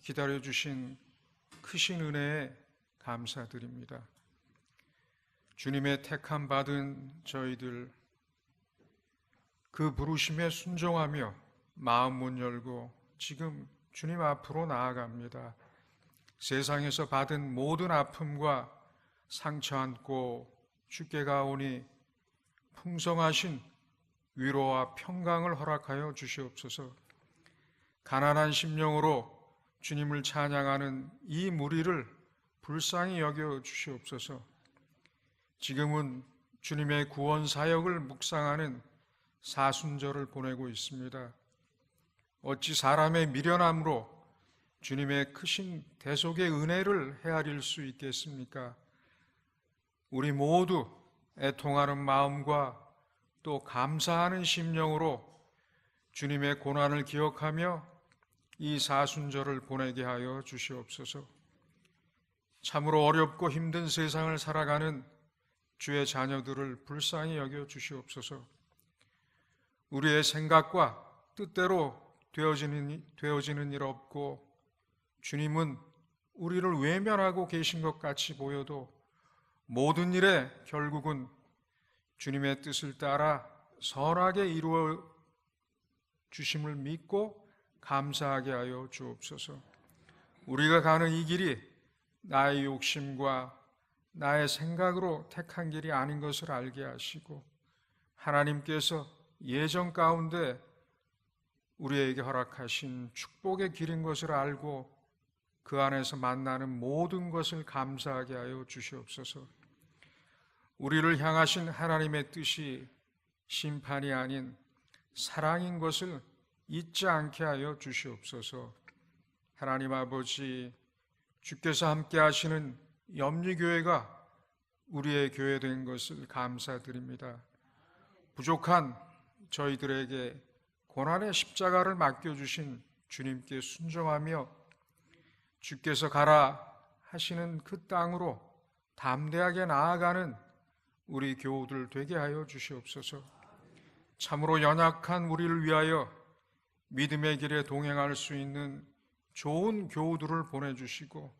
기다려주신 크신 은혜에 감사드립니다. 주님의 택함 받은 저희들, 그 부르심에 순종하며 마음 문 열고 지금 주님 앞으로 나아갑니다. 세상에서 받은 모든 아픔과 상처 안고 주께 가오니 풍성하신 위로와 평강을 허락하여 주시옵소서. 가난한 심령으로 주님을 찬양하는 이 무리를 불쌍히 여겨 주시옵소서. 지금은 주님의 구원 사역을 묵상하는 사순절을 보내고 있습니다. 어찌 사람의 미련함으로 주님의 크신 대속의 은혜를 헤아릴 수 있겠습니까? 우리 모두 애통하는 마음과 또 감사하는 심령으로 주님의 고난을 기억하며 이 사순절을 보내게 하여 주시옵소서. 참으로 어렵고 힘든 세상을 살아가는 주의 자녀들을 불쌍히 여겨 주시옵소서. 우리의 생각과 뜻대로 되어지는 일 없고 주님은 우리를 외면하고 계신 것 같이 보여도 모든 일에 결국은 주님의 뜻을 따라 선하게 이루어 주심을 믿고 감사하게 하여 주옵소서. 우리가 가는 이 길이 나의 욕심과 나의 생각으로 택한 길이 아닌 것을 알게 하시고 하나님께서 예정 가운데 우리에게 허락하신 축복의 길인 것을 알고 그 안에서 만나는 모든 것을 감사하게 하여 주시옵소서. 우리를 향하신 하나님의 뜻이 심판이 아닌 사랑인 것을 잊지 않게 하여 주시옵소서. 하나님 아버지, 주께서 함께 하시는 염리교회가 우리의 교회 된 것을 감사드립니다. 부족한 저희들에게 고난의 십자가를 맡겨주신 주님께 순종하며 주께서 가라 하시는 그 땅으로 담대하게 나아가는 우리 교우들 되게 하여 주시옵소서. 참으로 연약한 우리를 위하여 믿음의 길에 동행할 수 있는 좋은 교우들을 보내주시고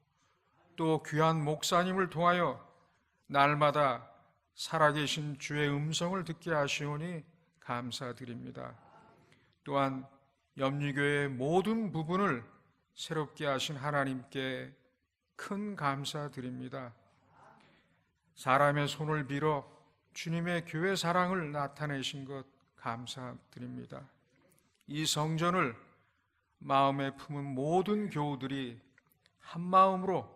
또 귀한 목사님을 통하여 날마다 살아계신 주의 음성을 듣게 하시오니 감사드립니다. 또한 염리교회의 모든 부분을 새롭게 하신 하나님께 큰 감사드립니다. 사람의 손을 빌어 주님의 교회 사랑을 나타내신 것 감사드립니다. 이 성전을 마음에 품은 모든 교우들이 한 마음으로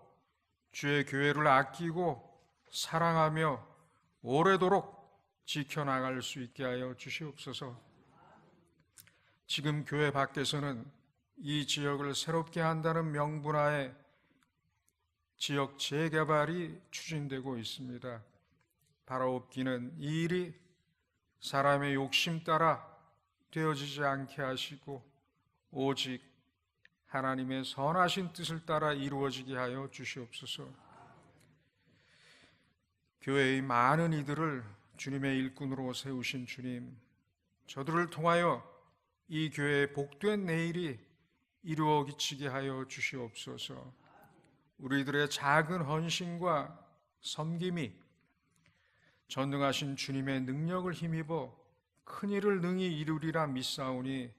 주의 교회를 아끼고 사랑하며 오래도록 지켜나갈 수 있게 하여 주시옵소서. 지금 교회 밖에서는 이 지역을 새롭게 한다는 명분하에 지역 재개발이 추진되고 있습니다. 바라옵기는 이 일이 사람의 욕심 따라 되어지지 않게 하시고 오직 하나님의 선하신 뜻을 따라 이루어지게 하여 주시옵소서. 교회의 많은 이들을 주님의 일꾼으로 세우신 주님, 저들을 통하여 이 교회의 복된 내일이 이루어지게 하여 주시옵소서. 우리들의 작은 헌신과 섬김이 전능하신 주님의 능력을 힘입어 큰 일을 능히 이루리라 믿사오니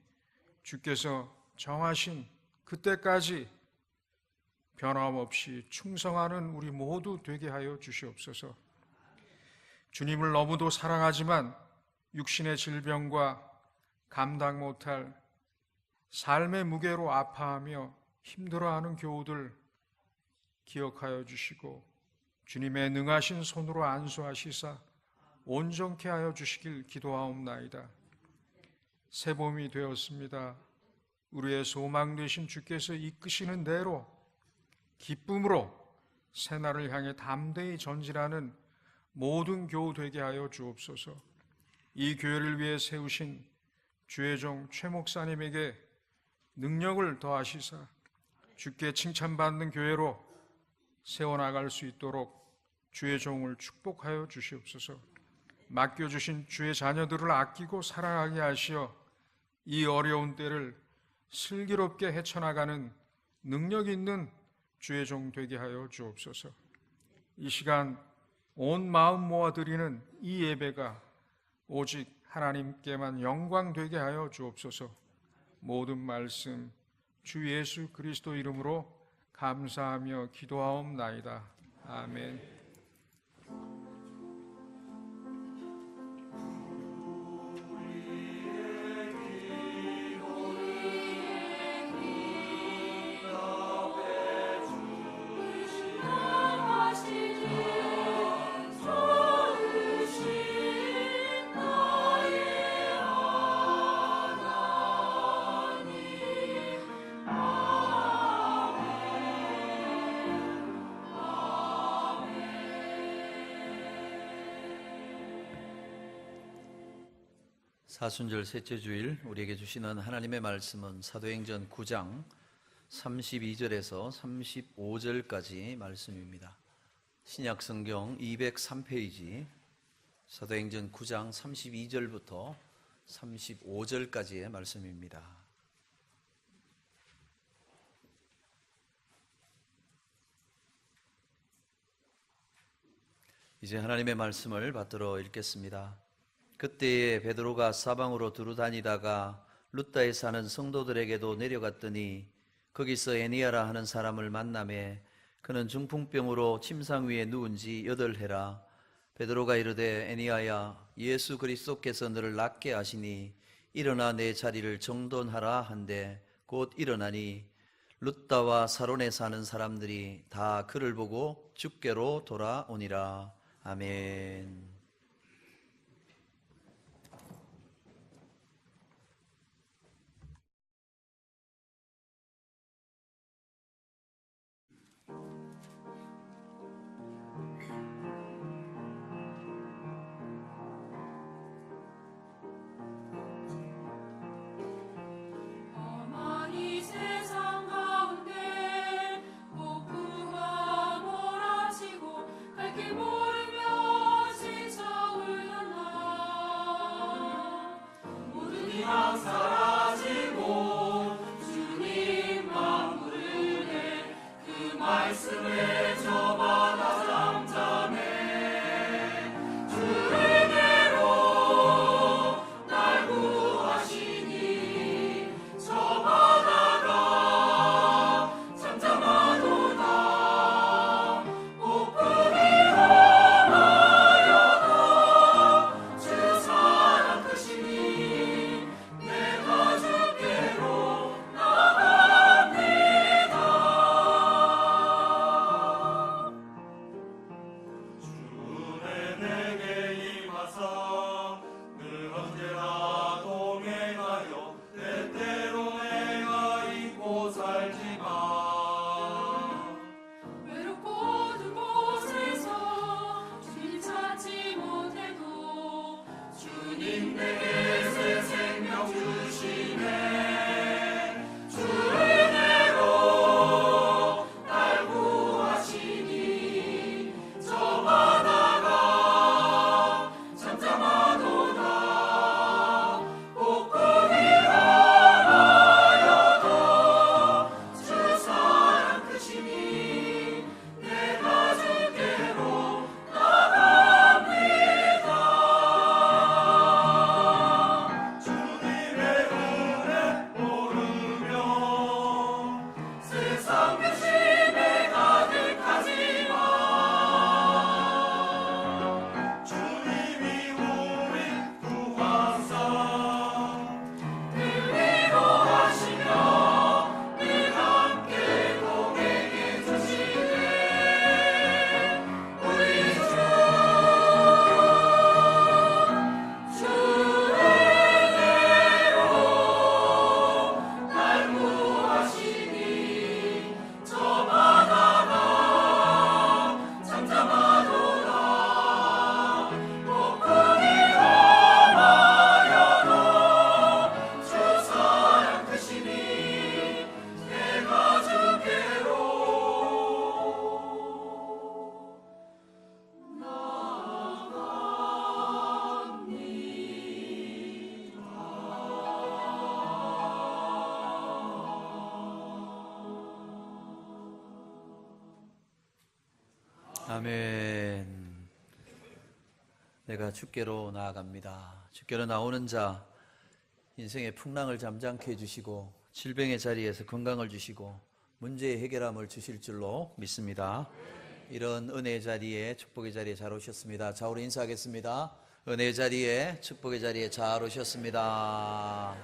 주께서 정하신 그때까지 변함없이 충성하는 우리 모두 되게 하여 주시옵소서. 주님을 너무도 사랑하지만 육신의 질병과 감당 못할 삶의 무게로 아파하며 힘들어하는 교우들 기억하여 주시고 주님의 능하신 손으로 안수하시사 온전케 하여 주시길 기도하옵나이다. 새봄이 되었습니다. 우리의 소망 되신 주께서 이끄시는 대로 기쁨으로 새날을 향해 담대히 전진하는 모든 교우 되게 하여 주옵소서. 이 교회를 위해 세우신 주의 종 최 목사님에게 능력을 더하시사 주께 칭찬받는 교회로 세워나갈 수 있도록 주의 종을 축복하여 주시옵소서. 맡겨주신 주의 자녀들을 아끼고 사랑하게 하시어 이 어려운 때를 슬기롭게 헤쳐나가는 능력 있는 주의 종 되게 하여 주옵소서. 이 시간 온 마음 모아 드리는 이 예배가 오직 하나님께만 영광 되게 하여 주옵소서. 모든 말씀 주 예수 그리스도 이름으로 감사하며 기도하옵나이다. 아멘. 사순절 셋째 주일 우리에게 주시는 하나님의 말씀은 사도행전 9장 32절에서 35절까지 말씀입니다. 신약성경 203페이지 사도행전 9장 32절부터 35절까지의 말씀입니다. 이제 하나님의 말씀을 받들어 읽겠습니다. 그때에 베드로가 사방으로 두루 다니다가 룻다에 사는 성도들에게도 내려갔더니 거기서 에니아라 하는 사람을 만나매 그는 중풍병으로 침상 위에 누운 지 8해라. 베드로가 이르되 에니아야 예수 그리스도께서 너를 낫게 하시니 일어나 내 자리를 정돈하라 한데 곧 일어나니 룻다와 사론에 사는 사람들이 다 그를 보고 주께로 돌아오니라. 아멘. 아멘. 내가 주께로 나아갑니다. 주께로 나오는 자, 인생의 풍랑을 잠잠케 해주시고 질병의 자리에서 건강을 주시고 문제의 해결함을 주실 줄로 믿습니다. 이런 은혜의 자리에, 축복의 자리에 잘 오셨습니다. 좌우로 인사하겠습니다. 은혜의 자리에, 축복의 자리에 잘 오셨습니다.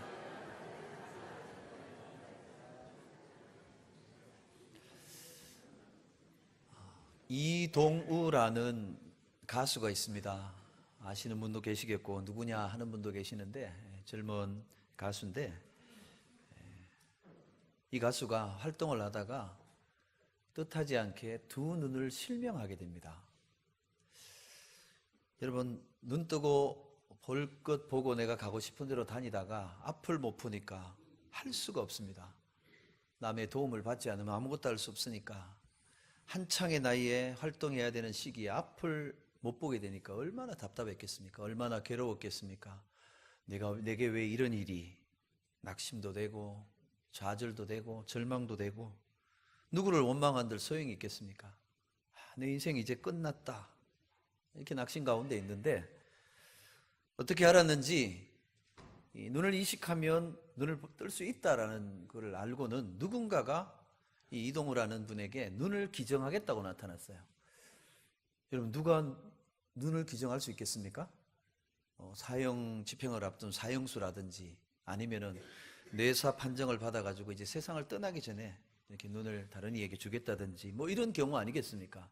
이동우라는 가수가 있습니다. 아시는 분도 계시겠고 누구냐 하는 분도 계시는데, 젊은 가수인데, 이 가수가 활동을 하다가 뜻하지 않게 두 눈을 실명하게 됩니다. 여러분, 눈 뜨고 볼 것 보고 내가 가고 싶은 대로 다니다가 앞을 못 보니까 할 수가 없습니다. 남의 도움을 받지 않으면 아무것도 할 수 없으니까 한창의 나이에 활동해야 되는 시기에 앞을 못 보게 되니까 얼마나 답답했겠습니까? 얼마나 괴로웠겠습니까? 내게 왜 이런 일이, 낙심도 되고 좌절도 되고 절망도 되고, 누구를 원망한들 소용이 있겠습니까? 내 인생이 이제 끝났다, 이렇게 낙심 가운데 있는데, 어떻게 알았는지 이 눈을 이식하면 눈을 뜰 수 있다라는 걸 알고는 누군가가 이 이동우라는 분에게 눈을 기정하겠다고 나타났어요. 여러분, 누가 눈을 기정할 수 있겠습니까? 사형 집행을 앞둔 사형수라든지 아니면은 뇌사 판정을 받아가지고 이제 세상을 떠나기 전에 이렇게 눈을 다른 이에게 주겠다든지 뭐 이런 경우 아니겠습니까?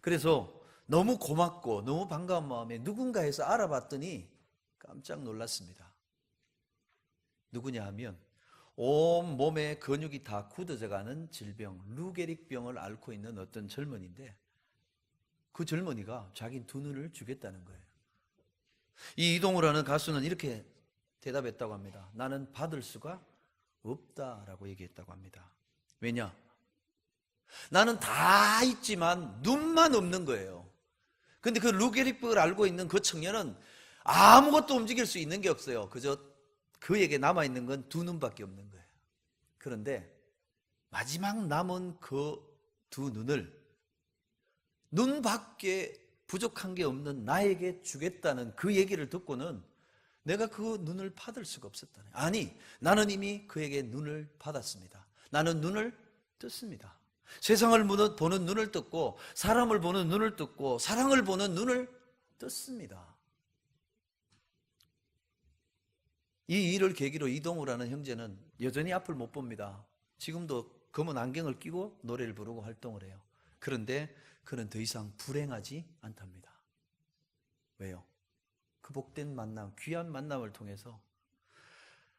그래서 너무 고맙고 너무 반가운 마음에 누군가 해서 알아봤더니 깜짝 놀랐습니다. 누구냐 하면 온 몸에 근육이 다 굳어져가는 질병, 루게릭병을 앓고 있는 어떤 젊은이인데, 그 젊은이가 자기 두 눈을 주겠다는 거예요. 이 이동우라는 가수는 이렇게 대답했다고 합니다. 나는 받을 수가 없다라고 얘기했다고 합니다. 왜냐? 나는 다 있지만 눈만 없는 거예요. 근데 그 루게릭병을 앓고 있는 그 청년은 아무것도 움직일 수 있는 게 없어요. 그저 그에게 남아있는 건 두 눈밖에 없는 거예요. 그런데 마지막 남은 그 두 눈을 눈밖에 부족한 게 없는 나에게 주겠다는 그 얘기를 듣고는 내가 그 눈을 받을 수가 없었다네. 아니, 나는 이미 그에게 눈을 받았습니다. 나는 눈을 떴습니다. 세상을 보는 눈을 떴고, 사람을 보는 눈을 떴고, 사랑을 보는 눈을 떴습니다. 이 일을 계기로 이동우라는 형제는 여전히 앞을 못 봅니다. 지금도 검은 안경을 끼고 노래를 부르고 활동을 해요. 그런데 그는 더 이상 불행하지 않답니다. 왜요? 그 복된 만남, 귀한 만남을 통해서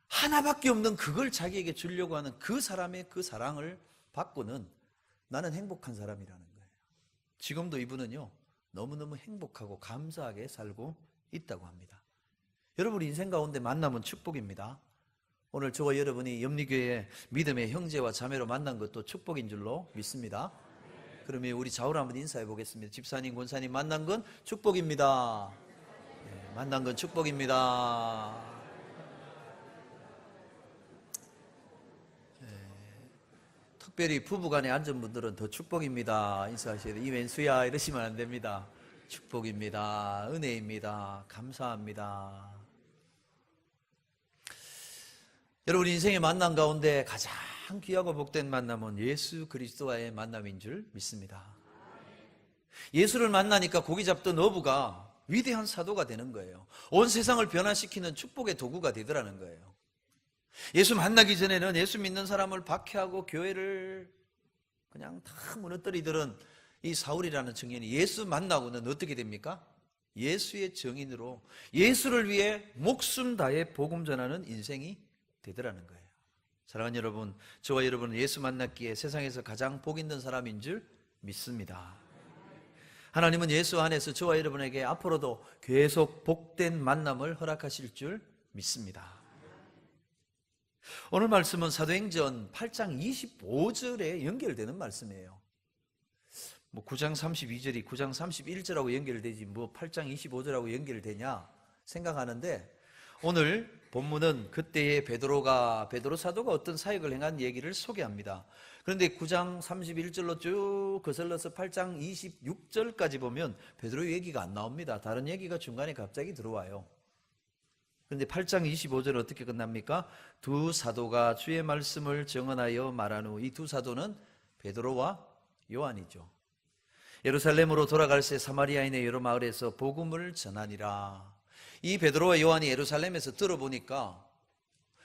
하나밖에 없는 그걸 자기에게 주려고 하는 그 사람의 그 사랑을 받고는 나는 행복한 사람이라는 거예요. 지금도 이분은요, 너무너무 행복하고 감사하게 살고 있다고 합니다. 여러분 인생 가운데 만남은 축복입니다. 오늘 저와 여러분이 염리교회 믿음의 형제와 자매로 만난 것도 축복인 줄로 믿습니다. 그러면 우리 좌우로 한번 인사해 보겠습니다. 집사님, 권사님, 만난 건 축복입니다. 네, 만난 건 축복입니다. 네, 특별히 부부간에 앉은 분들은 더 축복입니다. 인사하셔야 돼요. 이왼수야 이러시면 안 됩니다. 축복입니다. 은혜입니다. 감사합니다. 여러분 인생의 만남 가운데 가장 귀하고 복된 만남은 예수 그리스도와의 만남인 줄 믿습니다. 예수를 만나니까 고기 잡던 어부가 위대한 사도가 되는 거예요. 온 세상을 변화시키는 축복의 도구가 되더라는 거예요. 예수 만나기 전에는 예수 믿는 사람을 박해하고 교회를 그냥 다 무너뜨리던 이 사울이라는 청년이 예수 만나고는 어떻게 됩니까? 예수의 증인으로 예수를 위해 목숨 다해 복음 전하는 인생이 되더라는 거예요. 사랑하는 여러분, 저와 여러분은 예수 만났기에 세상에서 가장 복 있는 사람인 줄 믿습니다. 하나님은 예수 안에서 저와 여러분에게 앞으로도 계속 복된 만남을 허락하실 줄 믿습니다. 오늘 말씀은 사도행전 8장 25절에 연결되는 말씀이에요. 9장 32절이 9장 31절하고 연결되지 8장 25절하고 연결되냐 생각하는데, 오늘 본문은 그때의 베드로 사도가 어떤 사역을 행한 얘기를 소개합니다. 그런데 9장 31절로 쭉 거슬러서 8장 26절까지 보면 베드로 얘기가 안 나옵니다. 다른 얘기가 중간에 갑자기 들어와요. 그런데 8장 25절은 어떻게 끝납니까? 두 사도가 주의 말씀을 정언하여 말한 후, 이 두 사도는 베드로와 요한이죠. 예루살렘으로 돌아갈 새 사마리아인의 여러 마을에서 복음을 전하니라. 이 베드로와 요한이 예루살렘에서 들어보니까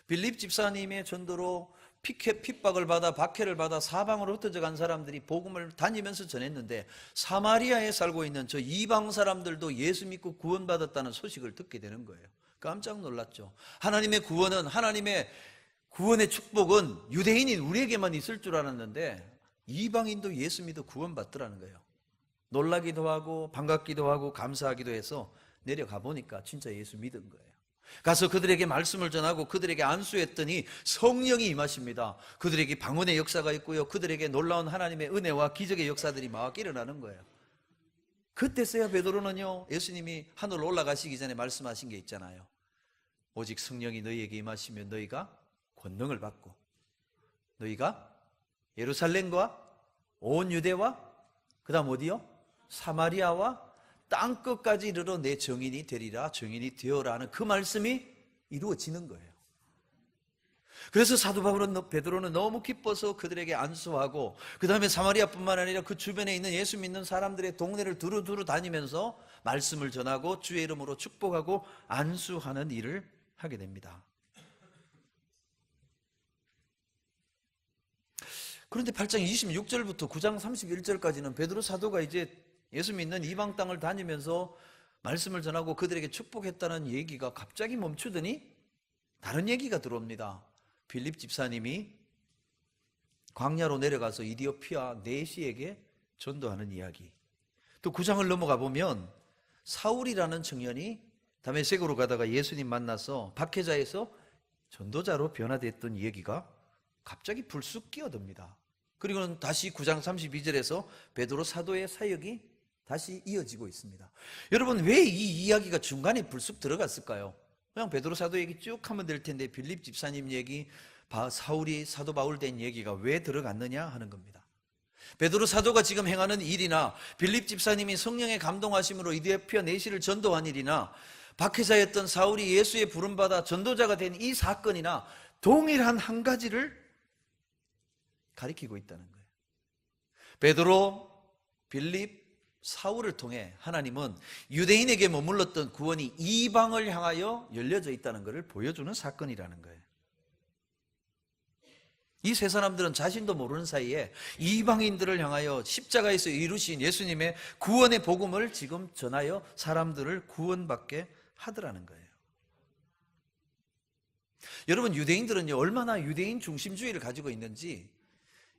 빌립 집사님의 전도로 핍박을 받아 박해를 받아 사방으로 흩어져 간 사람들이 복음을 다니면서 전했는데, 사마리아에 살고 있는 저 이방 사람들도 예수 믿고 구원받았다는 소식을 듣게 되는 거예요. 깜짝 놀랐죠. 하나님의 구원은, 하나님의 구원의 축복은 유대인인 우리에게만 있을 줄 알았는데 이방인도 예수 믿어 구원받더라는 거예요. 놀라기도 하고 반갑기도 하고 감사하기도 해서 내려가 보니까 진짜 예수 믿은 거예요. 가서 그들에게 말씀을 전하고 그들에게 안수했더니 성령이 임하십니다. 그들에게 방언의 역사가 있고요, 그들에게 놀라운 하나님의 은혜와 기적의 역사들이 막 일어나는 거예요. 그때서야 베드로는요, 예수님이 하늘로 올라가시기 전에 말씀하신 게 있잖아요. 오직 성령이 너희에게 임하시면 너희가 권능을 받고 너희가 예루살렘과 온 유대와 그 다음 어디요? 사마리아와 땅끝까지 이르러 내 증인이 되리라, 증인이 되어라 하는 그 말씀이 이루어지는 거예요. 그래서 사도 바울은, 베드로는 너무 기뻐서 그들에게 안수하고, 그 다음에 사마리아뿐만 아니라 그 주변에 있는 예수 믿는 사람들의 동네를 두루두루 다니면서 말씀을 전하고 주의 이름으로 축복하고 안수하는 일을 하게 됩니다. 그런데 8장 26절부터 9장 31절까지는 베드로 사도가 이제 예수 믿는 이방 땅을 다니면서 말씀을 전하고 그들에게 축복했다는 얘기가 갑자기 멈추더니 다른 얘기가 들어옵니다. 빌립 집사님이 광야로 내려가서 이디오피아 내시에게 전도하는 이야기. 또 9장을 넘어가 보면 사울이라는 청년이 다메섹으로 가다가 예수님 만나서 박해자에서 전도자로 변화됐던 얘기가 갑자기 불쑥 끼어듭니다. 그리고는 다시 9장 32절에서 베드로 사도의 사역이 다시 이어지고 있습니다. 여러분, 왜 이 이야기가 중간에 불쑥 들어갔을까요? 그냥 베드로 사도 얘기 쭉 하면 될 텐데 빌립 집사님 얘기, 사울이 사도 바울 된 얘기가 왜 들어갔느냐 하는 겁니다. 베드로 사도가 지금 행하는 일이나 빌립 집사님이 성령의 감동하심으로 이디오피아 내시를 전도한 일이나 박해자였던 사울이 예수의 부름받아 전도자가 된 이 사건이나 동일한 한 가지를 가리키고 있다는 거예요. 베드로, 빌립, 사울을 통해 하나님은 유대인에게 머물렀던 구원이 이방을 향하여 열려져 있다는 것을 보여주는 사건이라는 거예요. 이 세 사람들은 자신도 모르는 사이에 이방인들을 향하여 십자가에서 이루신 예수님의 구원의 복음을 지금 전하여 사람들을 구원받게 하더라는 거예요. 여러분, 유대인들은요, 얼마나 유대인 중심주의를 가지고 있는지,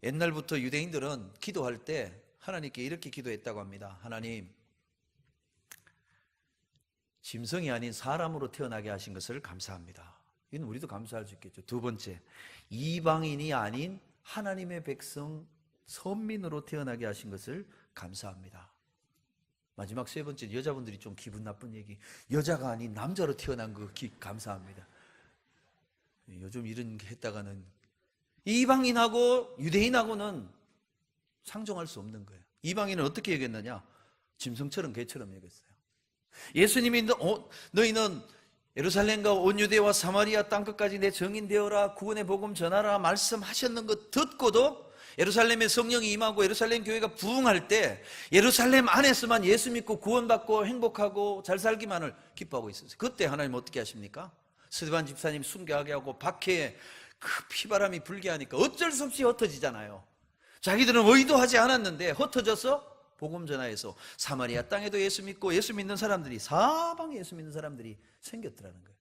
옛날부터 유대인들은 기도할 때 하나님께 이렇게 기도했다고 합니다. 하나님, 짐승이 아닌 사람으로 태어나게 하신 것을 감사합니다. 이건 우리도 감사할 수 있겠죠. 두 번째, 이방인이 아닌 하나님의 백성 선민으로 태어나게 하신 것을 감사합니다. 마지막 세 번째, 여자분들이 좀 기분 나쁜 얘기, 여자가 아닌 남자로 태어난 거 감사합니다. 요즘 이런 게 했다가는 이방인하고 유대인하고는 상종할 수 없는 거예요. 이방인은 어떻게 여겼느냐? 짐승처럼 개처럼 여겼어요. 예수님이 너희는 예루살렘과 온 유대와 사마리아 땅끝까지 내 증인 되어라, 구원의 복음 전하라 말씀하셨는 것 듣고도 예루살렘에 성령이 임하고 예루살렘 교회가 부흥할 때 예루살렘 안에서만 예수 믿고 구원받고 행복하고 잘 살기만을 기뻐하고 있었어요. 그때 하나님 어떻게 하십니까? 스데반 집사님 순교하게 하고 박해에 그 피바람이 불게 하니까 어쩔 수 없이 흩어지잖아요. 자기들은 의도하지 않았는데 흩어져서 복음 전하에서 사마리아 땅에도 예수 믿고 예수 믿는 사람들이, 사방에 예수 믿는 사람들이 생겼더라는 거예요.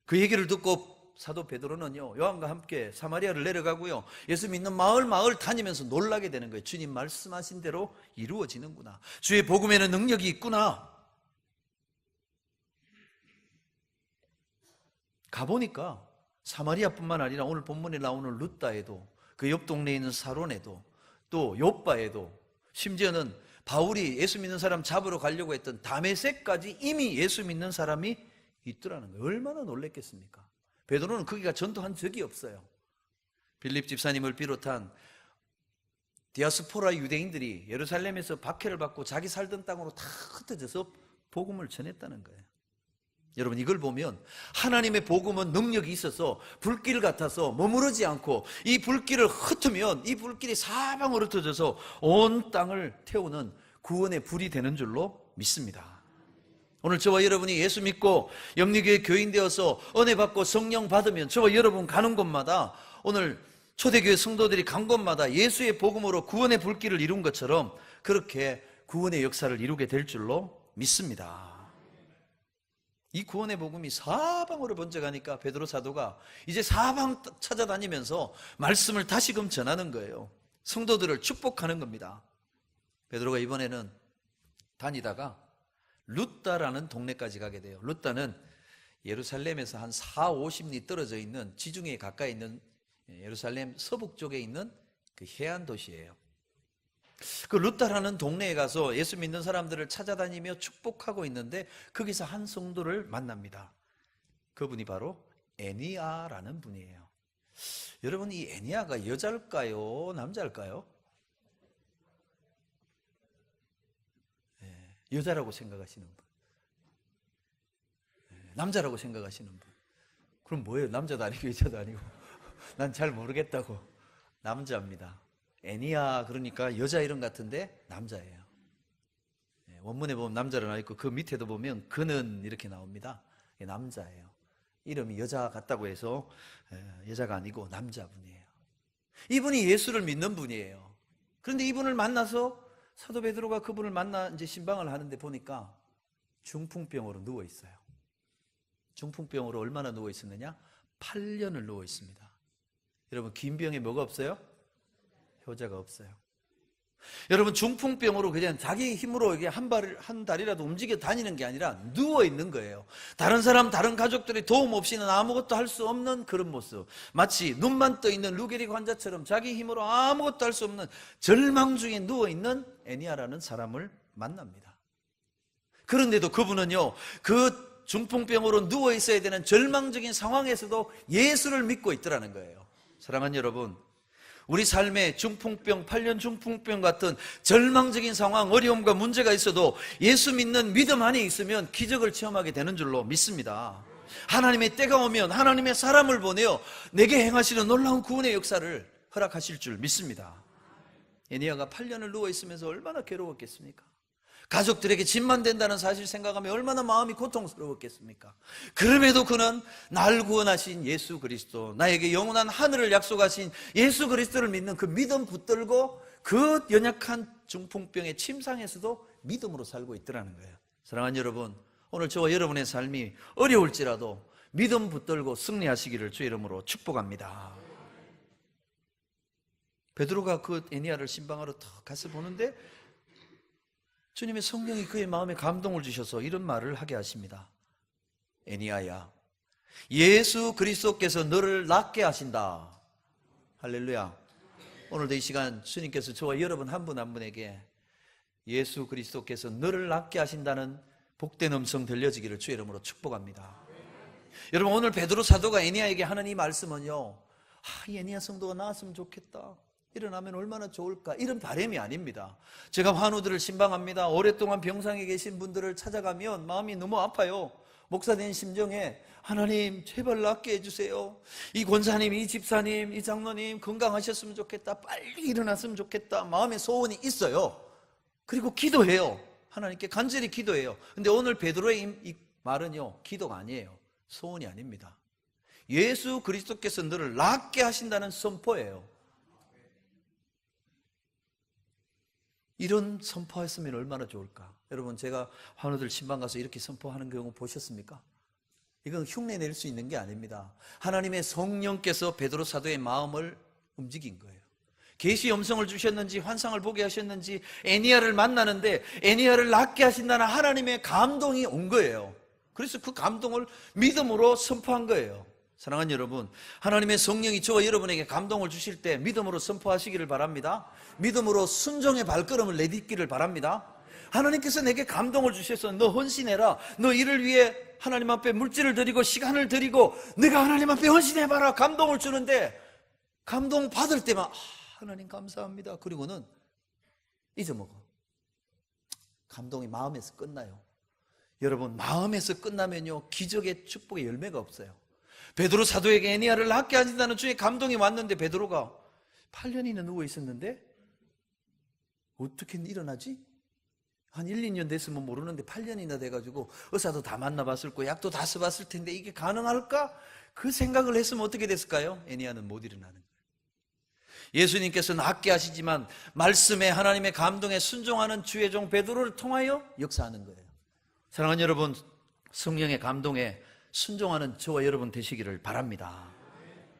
그 얘기를 듣고 사도 베드로는요, 요한과 함께 사마리아를 내려가고요, 예수 믿는 마을 다니면서 놀라게 되는 거예요. 주님 말씀하신 대로 이루어지는구나, 주의 복음에는 능력이 있구나. 가보니까 사마리아뿐만 아니라 오늘 본문에 나오는 룻다에도, 그 옆 동네에 있는 사론에도, 또 요바에도, 심지어는 바울이 예수 믿는 사람 잡으러 가려고 했던 다메섹까지 이미 예수 믿는 사람이 있더라는 거예요. 얼마나 놀랬겠습니까? 베드로는 거기가 전도한 적이 없어요. 빌립 집사님을 비롯한 디아스포라 유대인들이 예루살렘에서 박해를 받고 자기 살던 땅으로 다 흩어져서 복음을 전했다는 거예요. 여러분, 이걸 보면 하나님의 복음은 능력이 있어서 불길 같아서 머무르지 않고 이 불길을 흩으면 이 불길이 사방으로 흩어져서 온 땅을 태우는 구원의 불이 되는 줄로 믿습니다. 오늘 저와 여러분이 예수 믿고 영리교회 교인 되어서 은혜 받고 성령 받으면 저와 여러분 가는 곳마다, 오늘 초대교회 성도들이 간 곳마다 예수의 복음으로 구원의 불길을 이룬 것처럼 그렇게 구원의 역사를 이루게 될 줄로 믿습니다. 이 구원의 복음이 사방으로 번져가니까 베드로 사도가 이제 사방 찾아다니면서 말씀을 다시금 전하는 거예요. 성도들을 축복하는 겁니다. 베드로가 이번에는 다니다가 루따라는 동네까지 가게 돼요. 루따는 예루살렘에서 한 40-50리 떨어져 있는, 지중해에 가까이 있는 예루살렘 서북쪽에 있는 그 해안 도시예요. 그 루따라는 동네에 가서 예수 믿는 사람들을 찾아다니며 축복하고 있는데 거기서 한 성도를 만납니다. 그분이 바로 애니야라는 분이에요. 여러분, 이 애니야가 여자일까요? 남자일까요? 여자라고 생각하시는 분, 남자라고 생각하시는 분. 그럼 뭐예요? 남자도 아니고 여자도 아니고 난 잘 모르겠다고. 남자입니다. 애니야, 그러니까 여자 이름 같은데 남자예요. 원문에 보면 남자로 나와 있고 그 밑에도 보면 그는 이렇게 나옵니다. 남자예요. 이름이 여자 같다고 해서 여자가 아니고 남자분이에요. 이분이 예수를 믿는 분이에요. 그런데 이분을 만나서 사도 베드로가 그분을 만나 이제 신방을 하는데 보니까 중풍병으로 누워 있어요. 중풍병으로 얼마나 누워 있었느냐? 8년을 누워 있습니다. 여러분, 긴 병에 뭐가 없어요? 효자가 없어요. 여러분, 중풍병으로 그냥 자기 힘으로 이게 한 다리라도 움직여 다니는 게 아니라 누워 있는 거예요. 다른 사람, 다른 가족들의 도움 없이는 아무것도 할 수 없는 그런 모습. 마치 눈만 떠 있는 루게릭 환자처럼 자기 힘으로 아무것도 할 수 없는 절망 중에 누워 있는 애니야라는 사람을 만납니다. 그런데도 그분은요, 그 중풍병으로 누워 있어야 되는 절망적인 상황에서도 예수를 믿고 있더라는 거예요. 사랑하는 여러분, 우리 삶에 중풍병, 8년 중풍병 같은 절망적인 상황, 어려움과 문제가 있어도 예수 믿는 믿음 안에 있으면 기적을 체험하게 되는 줄로 믿습니다. 하나님의 때가 오면 하나님의 사람을 보내어 내게 행하시는 놀라운 구원의 역사를 허락하실 줄 믿습니다. 애니야가 8년을 누워 있으면서 얼마나 괴로웠겠습니까? 가족들에게 짐만 된다는 사실 생각하면 얼마나 마음이 고통스러웠겠습니까? 그럼에도 그는 날 구원하신 예수 그리스도, 나에게 영원한 하늘을 약속하신 예수 그리스도를 믿는 그 믿음 붙들고 그 연약한 중풍병의 침상에서도 믿음으로 살고 있더라는 거예요. 사랑하는 여러분, 오늘 저와 여러분의 삶이 어려울지라도 믿음 붙들고 승리하시기를 주 이름으로 축복합니다. 베드로가 그 애니야를 신방하러 더 가서 보는데 주님의 성령이 그의 마음에 감동을 주셔서 이런 말을 하게 하십니다. 애니야야, 예수 그리스도께서 너를 낫게 하신다. 할렐루야. 오늘도 이 시간 주님께서 저와 여러분 한 분 한 분에게 예수 그리스도께서 너를 낫게 하신다는 복된 음성 들려지기를 주의 이름으로 축복합니다. 여러분, 오늘 베드로 사도가 애니야에게 하는 이 말씀은요, 이 애니야 성도가 나았으면 좋겠다, 일어나면 얼마나 좋을까, 이런 바람이 아닙니다. 제가 환우들을 신방합니다. 오랫동안 병상에 계신 분들을 찾아가면 마음이 너무 아파요. 목사된 심정에 하나님 제발 낫게 해주세요. 이 권사님, 이 집사님, 이 장로님 건강하셨으면 좋겠다, 빨리 일어났으면 좋겠다, 마음의 소원이 있어요. 그리고 기도해요. 하나님께 간절히 기도해요. 근데 오늘 베드로의 이 말은요, 기도가 아니에요. 소원이 아닙니다. 예수 그리스도께서 너를 낫게 하신다는 선포예요. 이런 선포했으면 얼마나 좋을까? 여러분, 제가 환우들 신방 가서 이렇게 선포하는 경우 보셨습니까? 이건 흉내 낼 수 있는 게 아닙니다. 하나님의 성령께서 베드로 사도의 마음을 움직인 거예요. 계시 음성을 주셨는지 환상을 보게 하셨는지 애니야를 만나는데 애니야를 낫게 하신다는 하나님의 감동이 온 거예요. 그래서 그 감동을 믿음으로 선포한 거예요. 사랑하는 여러분, 하나님의 성령이 저와 여러분에게 감동을 주실 때 믿음으로 선포하시기를 바랍니다. 믿음으로 순종의 발걸음을 내딛기를 바랍니다. 하나님께서 내게 감동을 주셔서 너 헌신해라, 너 이를 위해 하나님 앞에 물질을 드리고 시간을 드리고 내가 하나님 앞에 헌신해봐라 감동을 주는데 감동 받을 때만 하나님 감사합니다. 그리고는 잊어먹어. 감동이 마음에서 끝나요. 여러분, 마음에서 끝나면요, 기적의 축복의 열매가 없어요. 베드로 사도에게 에니야를 낫게 하신다는 주의 감동이 왔는데 베드로가 8년이나 누워 있었는데 어떻게 일어나지? 한 1, 2년 됐으면 모르는데 8년이나 돼가지고 의사도 다 만나봤을 거고 약도 다 써봤을 텐데 이게 가능할까? 그 생각을 했으면 어떻게 됐을까요? 에니야는 못 일어나는 거예요. 예수님께서 낫게 하시지만 말씀에 하나님의 감동에 순종하는 주의 종 베드로를 통하여 역사하는 거예요. 사랑하는 여러분, 성령의 감동에 순종하는 저와 여러분 되시기를 바랍니다.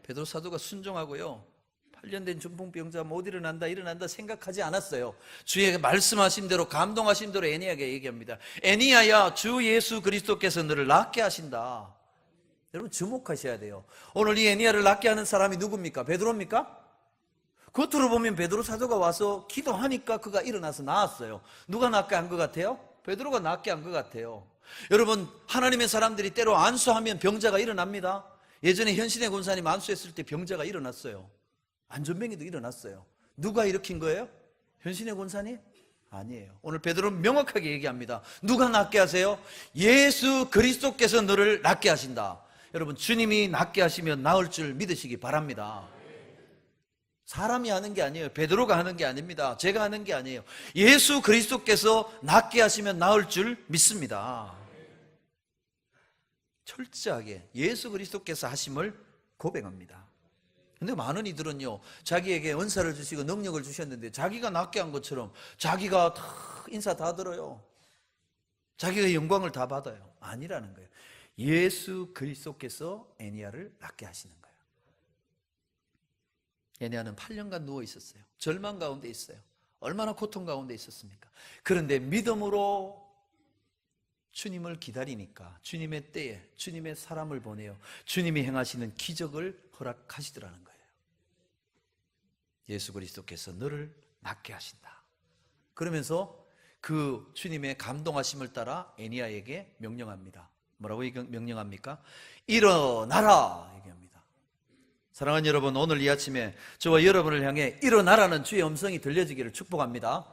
베드로 사도가 순종하고요, 8년 된 중풍병자 못 일어난다 생각하지 않았어요. 주의 말씀하신 대로, 감동하신 대로 에니야에게 얘기합니다. 에니야야, 주 예수 그리스도께서 너를 낫게 하신다. 여러분 주목하셔야 돼요. 오늘 이 에니야를 낫게 하는 사람이 누굽니까? 베드로입니까? 겉으로 보면 베드로 사도가 와서 기도하니까 그가 일어나서 나았어요. 누가 낫게 한 것 같아요? 베드로가 낫게 한 것 같아요. 여러분, 하나님의 사람들이 때로 안수하면 병자가 일어납니다. 예전에 현신의 권사님 안수했을 때 병자가 일어났어요. 안전병이도 일어났어요. 누가 일으킨 거예요? 현신의 권사님? 아니에요. 오늘 베드로는 명확하게 얘기합니다. 누가 낫게 하세요? 예수 그리스도께서 너를 낫게 하신다. 여러분, 주님이 낫게 하시면 나을 줄 믿으시기 바랍니다. 사람이 하는 게 아니에요. 베드로가 하는 게 아닙니다. 제가 하는 게 아니에요. 예수 그리스도께서 낫게 하시면 나을 줄 믿습니다. 철저하게 예수 그리스도께서 하심을 고백합니다. 근데 많은 이들은요, 자기에게 은사를 주시고 능력을 주셨는데 자기가 낫게 한 것처럼 자기가 다 인사 다 들어요. 자기가 영광을 다 받아요. 아니라는 거예요. 예수 그리스도께서 에니야를 낫게 하시는 거예요. 에니야는 8년간 누워 있었어요. 절망 가운데 있어요. 얼마나 고통 가운데 있었습니까? 그런데 믿음으로 주님을 기다리니까 주님의 때에 주님의 사람을 보내요. 주님이 행하시는 기적을 허락하시더라는 거예요. 예수 그리스도께서 너를 낫게 하신다. 그러면서 그 주님의 감동하심을 따라 에니야에게 명령합니다. 뭐라고 명령합니까? 일어나라 얘기합니다. 사랑하는 여러분, 오늘 이 아침에 저와 여러분을 향해 일어나라는 주의 음성이 들려지기를 축복합니다.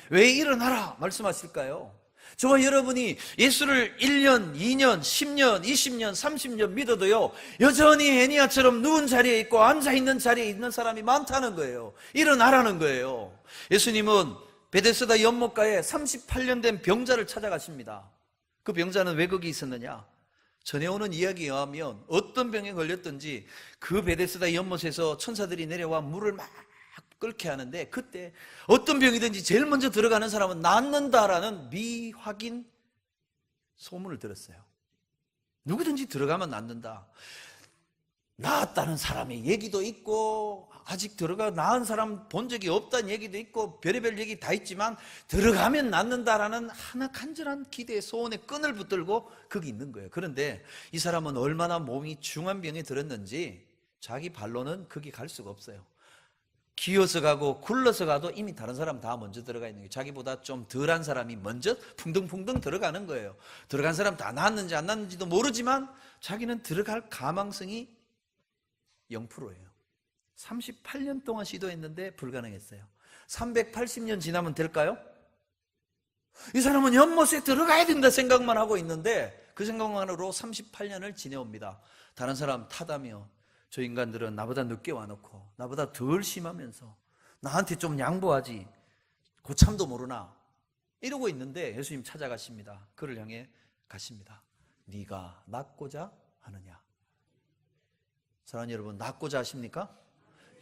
왜 일어나라 말씀하실까요? 저와 여러분이 예수를 1년, 2년, 10년, 20년, 30년 믿어도요, 여전히 에니야처럼 누운 자리에 있고 앉아있는 자리에 있는 사람이 많다는 거예요. 일어나라는 거예요. 예수님은 베데스다 연못가에 38년 된 병자를 찾아가십니다. 그 병자는 왜 거기 있었느냐? 전해오는 이야기에 의하면 어떤 병에 걸렸든지 그 베데스다 연못에서 천사들이 내려와 물을 막 끓게 하는데, 그때 어떤 병이든지 제일 먼저 들어가는 사람은 낫는다라는 미확인 소문을 들었어요. 누구든지 들어가면 낫는다. 나았다는 사람의 얘기도 있고, 아직 들어가 나은 사람 본 적이 없다는 얘기도 있고, 별의별 얘기 다 있지만 들어가면 낫는다라는 하나 간절한 기대의 소원에 끈을 붙들고 거기 있는 거예요. 그런데 이 사람은 얼마나 몸이 중한 병에 들었는지 자기 발로는 거기 갈 수가 없어요. 기어서 가고 굴러서 가도 이미 다른 사람 다 먼저 들어가 있는 거예요. 자기보다 좀 덜한 사람이 먼저 풍덩풍덩 들어가는 거예요. 들어간 사람 다 나았는지 안 나았는지도 모르지만 자기는 들어갈 가망성이 0%예요. 38년 동안 시도했는데 불가능했어요. 380년 지나면 될까요? 이 사람은 연못에 들어가야 된다 생각만 하고 있는데 그 생각만으로 38년을 지내옵니다. 다른 사람 탓하며, 저 인간들은 나보다 늦게 와놓고 나보다 덜 심하면서 나한테 좀 양보하지, 고참도 모르나, 이러고 있는데 예수님 찾아가십니다. 그를 향해 가십니다. 네가 낫고자 하느냐? 사랑하는 여러분, 낫고자 하십니까?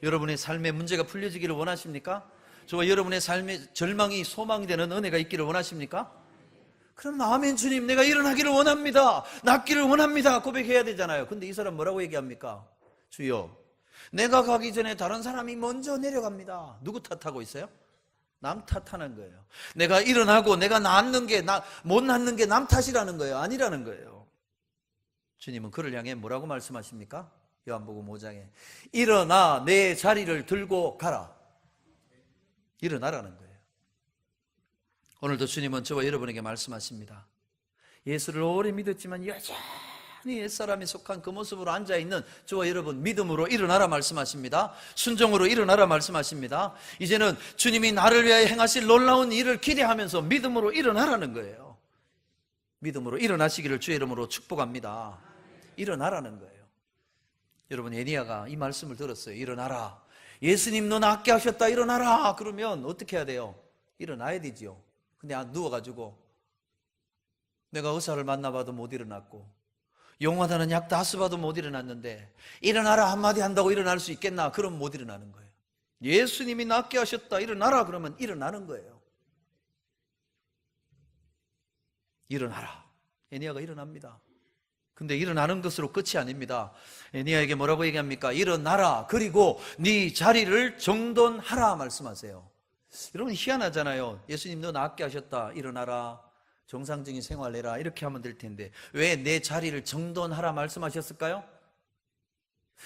여러분의 삶의 문제가 풀려지기를 원하십니까? 저와 여러분의 삶의 절망이 소망이 되는 은혜가 있기를 원하십니까? 그럼 아멘 주님, 내가 일어나기를 원합니다, 낫기를 원합니다 고백해야 되잖아요. 근데 이 사람 뭐라고 얘기합니까? 주여, 내가 가기 전에 다른 사람이 먼저 내려갑니다. 누구 탓하고 있어요? 남 탓하는 거예요. 내가 일어나고 내가 낫는 게, 못 낫는 게 남 탓이라는 거예요. 아니라는 거예요. 주님은 그를 향해 뭐라고 말씀하십니까? 요한복음 5장에 일어나 내 자리를 들고 가라. 일어나라는 거예요. 오늘도 주님은 저와 여러분에게 말씀하십니다. 예수를 오래 믿었지만 여전히 가만히 옛사람이 속한 그 모습으로 앉아있는 저와 여러분, 믿음으로 일어나라 말씀하십니다. 순종으로 일어나라 말씀하십니다. 이제는 주님이 나를 위하여 행하실 놀라운 일을 기대하면서 믿음으로 일어나라는 거예요. 믿음으로 일어나시기를 주의 이름으로 축복합니다. 일어나라는 거예요. 여러분, 에니야가 이 말씀을 들었어요. 일어나라. 예수님 너 낫게 하셨다. 일어나라. 그러면 어떻게 해야 돼요? 일어나야 되지요. 근데 누워가지고 내가 의사를 만나봐도 못 일어났고 용하다는 약 다 써봐도 못 일어났는데 일어나라 한마디 한다고 일어날 수 있겠나? 그럼 못 일어나는 거예요. 예수님이 낫게 하셨다. 일어나라. 그러면 일어나는 거예요. 일어나라. 에니야가 일어납니다. 근데 일어나는 것으로 끝이 아닙니다. 에니야에게 뭐라고 얘기합니까? 일어나라. 그리고 네 자리를 정돈하라 말씀하세요. 여러분, 희한하잖아요. 예수님 너 낫게 하셨다. 일어나라. 정상적인 생활해라. 이렇게 하면 될 텐데 왜 내 자리를 정돈하라 말씀하셨을까요?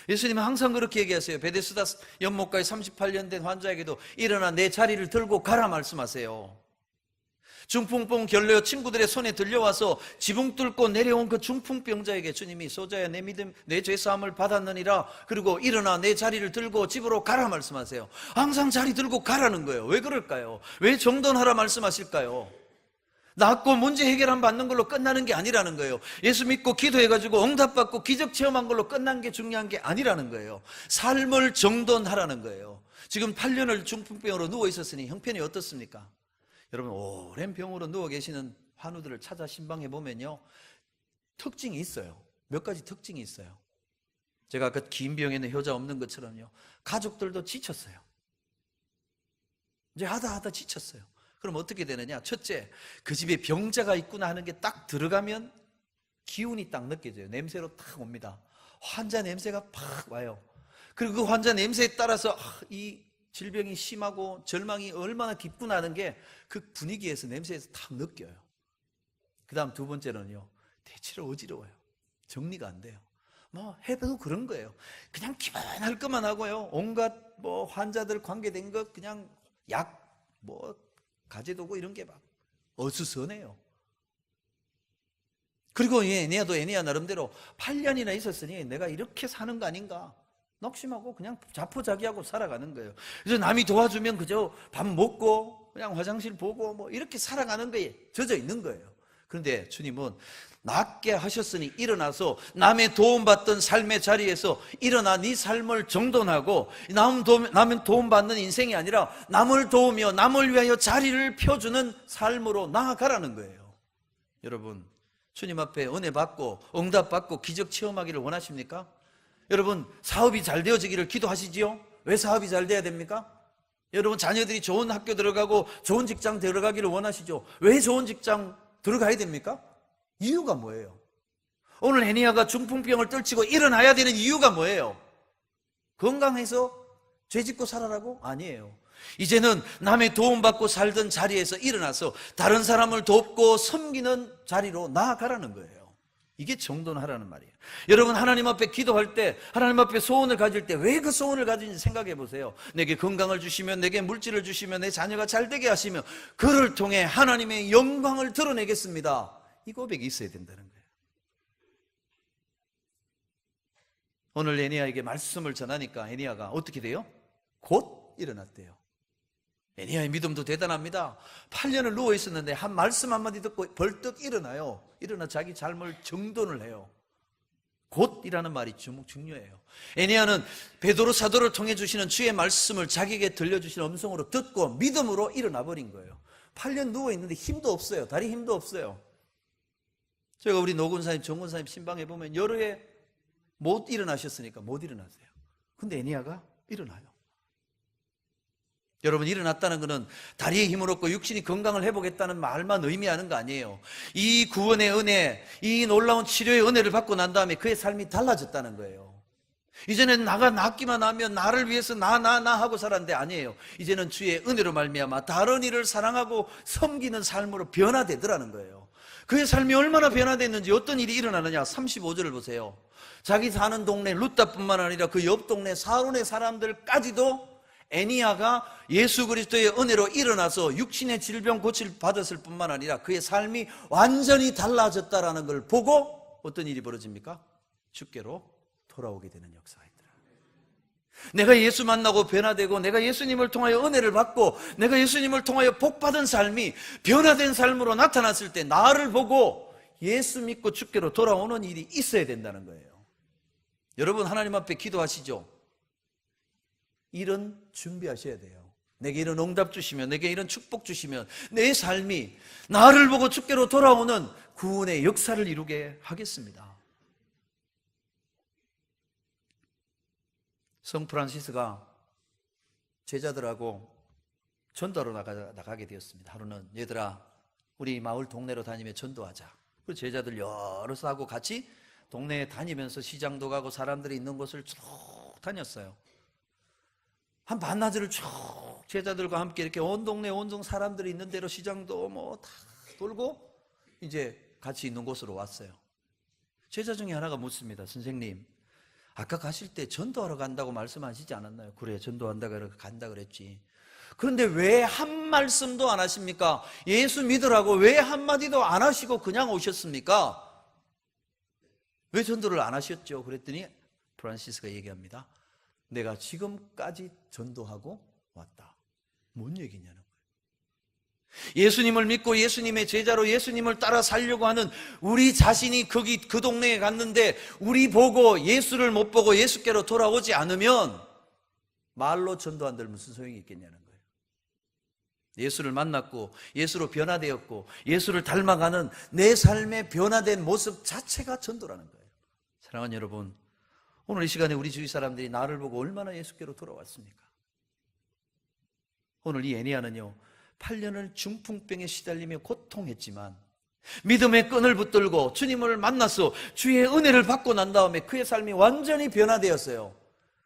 예수님은 항상 그렇게 얘기하세요. 베데스다 연못가에 38년 된 환자에게도 일어나 내 자리를 들고 가라 말씀하세요. 중풍병 결례 친구들의 손에 들려와서 지붕 뚫고 내려온 그 중풍병자에게 주님이 소자야 내 믿음 내 죄사함을 받았느니라. 그리고 일어나 내 자리를 들고 집으로 가라 말씀하세요. 항상 자리 들고 가라는 거예요. 왜 그럴까요? 왜 정돈하라 말씀하실까요? 낫고 문제 해결 안 받는 걸로 끝나는 게 아니라는 거예요. 예수 믿고 기도해가지고 응답받고 기적 체험한 걸로 끝난 게 중요한 게 아니라는 거예요. 삶을 정돈하라는 거예요. 지금 8년을 중풍병으로 누워 있었으니 형편이 어떻습니까? 여러분, 오랜 병으로 누워 계시는 환우들을 찾아 신방해 보면요, 특징이 있어요. 몇 가지 특징이 있어요. 제가 아까 긴 병에는 효자 없는 것처럼요, 가족들도 지쳤어요. 이제 하다 지쳤어요. 그럼 어떻게 되느냐? 첫째, 그 집에 병자가 있구나 하는 게 딱 들어가면 기운이 딱 느껴져요. 냄새로 딱 옵니다. 환자 냄새가 팍 와요. 그리고 그 환자 냄새에 따라서 이 질병이 심하고 절망이 얼마나 깊구나 하는 게 그 분위기에서 냄새에서 딱 느껴요. 그 다음 두 번째는요, 대체로 어지러워요. 정리가 안 돼요. 뭐 해도 그런 거예요. 그냥 기만할 것만 하고요, 온갖 뭐 환자들 관계된 것 그냥 약 뭐 가재도구 이런 게 막 어수선해요. 그리고 에니야도 에니야 나름대로 8년이나 있었으니 내가 이렇게 사는 거 아닌가 낙심하고 그냥 자포자기하고 살아가는 거예요. 그래서 남이 도와주면 그저 밥 먹고 그냥 화장실 보고 뭐 이렇게 살아가는 거에 젖어 있는 거예요. 그런데 주님은 낫게 하셨으니 일어나서 남의 도움받던 삶의 자리에서 일어나 네 삶을 정돈하고 남은 도움받는 인생이 아니라 남을 도우며 남을 위하여 자리를 펴주는 삶으로 나아가라는 거예요. 여러분, 주님 앞에 은혜 받고 응답 받고 기적 체험하기를 원하십니까? 여러분, 사업이 잘 되어지기를 기도하시지요? 왜 사업이 잘 돼야 됩니까? 여러분, 자녀들이 좋은 학교 들어가고 좋은 직장 들어가기를 원하시죠? 왜 좋은 직장 들어가야 됩니까? 이유가 뭐예요? 오늘 에니야가 중풍병을 떨치고 일어나야 되는 이유가 뭐예요? 건강해서 죄 짓고 살아라고? 아니에요. 이제는 남의 도움받고 살던 자리에서 일어나서 다른 사람을 돕고 섬기는 자리로 나아가라는 거예요. 이게 정돈하라는 말이에요. 여러분, 하나님 앞에 기도할 때, 하나님 앞에 소원을 가질 때 왜 그 소원을 가지는지 생각해 보세요. 내게 건강을 주시면, 내게 물질을 주시면, 내 자녀가 잘 되게 하시면 그를 통해 하나님의 영광을 드러내겠습니다. 이 고백이 있어야 된다는 거예요. 오늘 에니야에게 말씀을 전하니까 에니야가 어떻게 돼요? 곧 일어났대요. 에니야의 믿음도 대단합니다. 8년을 누워 있었는데 한 말씀 한마디 듣고 벌떡 일어나요. 일어나 자기 삶을 정돈을 해요. 곧이라는 말이 중요해요. 에니야는 베드로 사도를 통해 주시는 주의 말씀을 자기에게 들려주시는 음성으로 듣고 믿음으로 일어나 버린 거예요. 8년 누워 있는데 힘도 없어요. 다리 힘도 없어요. 제가 우리 노군사님, 정군사님 신방에 보면 여러 해 못 일어나셨으니까 못 일어나세요. 근데 에니야가 일어나요. 여러분, 일어났다는 것은 다리에 힘을 얻고 육신이 건강을 회복했다는 말만 의미하는 거 아니에요. 이 구원의 은혜, 이 놀라운 치료의 은혜를 받고 난 다음에 그의 삶이 달라졌다는 거예요. 이제는 나가 낫기만 하면 나를 위해서 나 하고 살았는데 아니에요. 이제는 주의 은혜로 말미암아 다른 이를 사랑하고 섬기는 삶으로 변화되더라는 거예요. 그의 삶이 얼마나 변화됐는지 어떤 일이 일어나느냐. 35절을 보세요. 자기 사는 동네 룻다뿐만 아니라 그 옆 동네 사론의 사람들까지도 에니야가 예수 그리스도의 은혜로 일어나서 육신의 질병 고칠 받았을 뿐만 아니라 그의 삶이 완전히 달라졌다라는 걸 보고 어떤 일이 벌어집니까? 주께로 돌아오게 되는 역사가 있더라. 내가 예수 만나고 변화되고 내가 예수님을 통하여 은혜를 받고 내가 예수님을 통하여 복받은 삶이 변화된 삶으로 나타났을 때 나를 보고 예수 믿고 주께로 돌아오는 일이 있어야 된다는 거예요. 여러분 하나님 앞에 기도하시죠. 이런 준비하셔야 돼요. 내게 이런 응답 주시면, 내게 이런 축복 주시면 내 삶이 나를 보고 주께로 돌아오는 구원의 역사를 이루게 하겠습니다. 성 프란시스가 제자들하고 전도하러 나가게 되었습니다. 하루는 얘들아 우리 마을 동네로 다니며 전도하자. 그 제자들 여럿 하고 같이 동네에 다니면서 시장도 가고 사람들이 있는 곳을 쭉 다녔어요. 한 반나절을 쭉 제자들과 함께 이렇게 온 동네 온종 사람들이 있는 대로 시장도 뭐 다 돌고 이제 같이 있는 곳으로 왔어요. 제자 중에 하나가 묻습니다. 선생님, 아까 가실 때 전도하러 간다고 말씀하시지 않았나요? 그래, 전도한다고 간다 그랬지. 그런데 왜 한 말씀도 안 하십니까? 예수 믿으라고 왜 한마디도 안 하시고 그냥 오셨습니까? 왜 전도를 안 하셨죠? 그랬더니 프란시스가 얘기합니다. 내가 지금까지 전도하고 왔다. 뭔 얘기냐는 거예요. 예수님을 믿고 예수님의 제자로 예수님을 따라 살려고 하는 우리 자신이 그 동네에 갔는데 우리 보고 예수를 못 보고 예수께로 돌아오지 않으면 말로 전도한들 무슨 소용이 있겠냐는 거예요. 예수를 만났고 예수로 변화되었고 예수를 닮아가는 내 삶의 변화된 모습 자체가 전도라는 거예요. 사랑하는 여러분, 오늘 이 시간에 우리 주위 사람들이 나를 보고 얼마나 예수께로 돌아왔습니까? 오늘 이 애니야는요 8년을 중풍병에 시달리며 고통했지만 믿음의 끈을 붙들고 주님을 만나서 주의 은혜를 받고 난 다음에 그의 삶이 완전히 변화되었어요.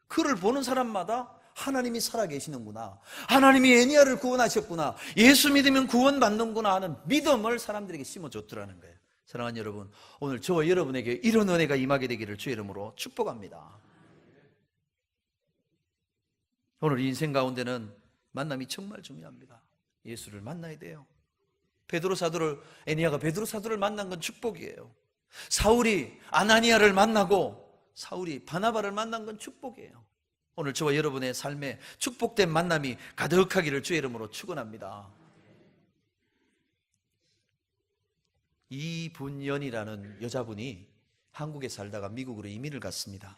그를 보는 사람마다 하나님이 살아계시는구나, 하나님이 애니야를 구원하셨구나, 예수 믿으면 구원받는구나 하는 믿음을 사람들에게 심어줬더라는 거예요. 사랑하는 여러분, 오늘 저와 여러분에게 이런 은혜가 임하게 되기를 주의 이름으로 축복합니다. 오늘 인생 가운데는 만남이 정말 중요합니다. 예수를 만나야 돼요. 애니야가 베드로 사도를 만난 건 축복이에요. 사울이 아나니아를 만나고 사울이 바나바를 만난 건 축복이에요. 오늘 저와 여러분의 삶에 축복된 만남이 가득하기를 주의 이름으로 축원합니다. 이분연이라는 여자분이 한국에 살다가 미국으로 이민을 갔습니다.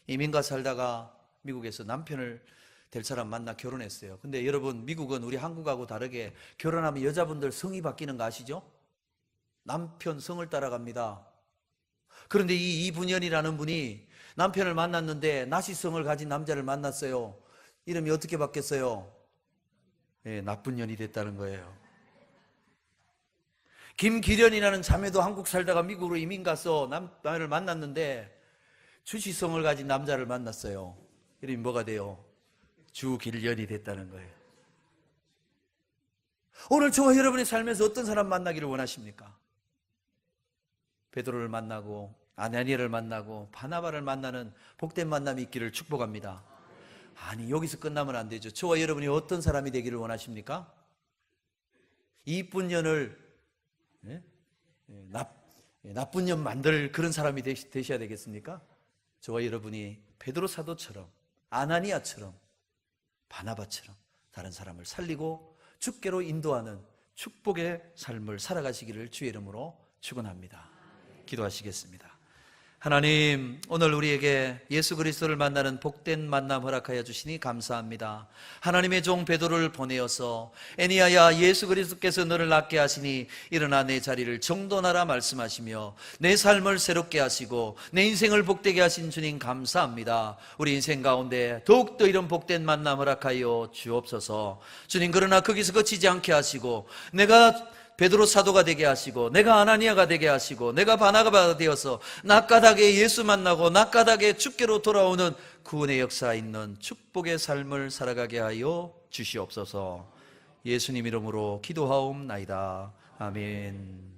이민가 살다가 미국에서 남편을 될 사람 만나 결혼했어요. 근데 여러분, 미국은 우리 한국하고 다르게 결혼하면 여자분들 성이 바뀌는 거 아시죠? 남편 성을 따라갑니다. 그런데 이 이분연이라는 분이 남편을 만났는데 나시성을 가진 남자를 만났어요. 이름이 어떻게 바뀌었어요? 네, 나쁜 년이 됐다는 거예요. 김기련이라는 자매도 한국 살다가 미국으로 이민 가서 남편을 만났는데 주시성을 가진 남자를 만났어요. 이름이 뭐가 돼요? 주길련이 됐다는 거예요. 오늘 저와 여러분의 삶에서 어떤 사람 만나기를 원하십니까? 베드로를 만나고 아나니아를 만나고 바나바를 만나는 복된 만남이 있기를 축복합니다. 아니, 여기서 끝나면 안 되죠. 저와 여러분이 어떤 사람이 되기를 원하십니까? 이쁜 년을 나쁜 년 만들 그런 사람이 되셔야 되겠습니까? 저와 여러분이 베드로 사도처럼 아나니아처럼 바나바처럼 다른 사람을 살리고 주께로 인도하는 축복의 삶을 살아가시기를 주의 이름으로 축원합니다. 기도하시겠습니다. 하나님, 오늘 우리에게 예수 그리스도를 만나는 복된 만남 허락하여 주시니 감사합니다. 하나님의 종 베드로를 보내어서 애니야야, 예수 그리스도께서 너를 낫게 하시니 일어나 내 자리를 정돈하라 말씀하시며 내 삶을 새롭게 하시고 내 인생을 복되게 하신 주님 감사합니다. 우리 인생 가운데 더욱더 이런 복된 만남 허락하여 주옵소서. 주님, 그러나 거기서 그치지 않게 하시고 내가 베드로 사도가 되게 하시고 내가 아나니아가 되게 하시고 내가 바나바가 되어서 낮가닥에 예수 만나고 낮가닥에 주께로 돌아오는 구원의 역사 있는 축복의 삶을 살아가게 하여 주시옵소서. 예수님 이름으로 기도하옵나이다. 아멘.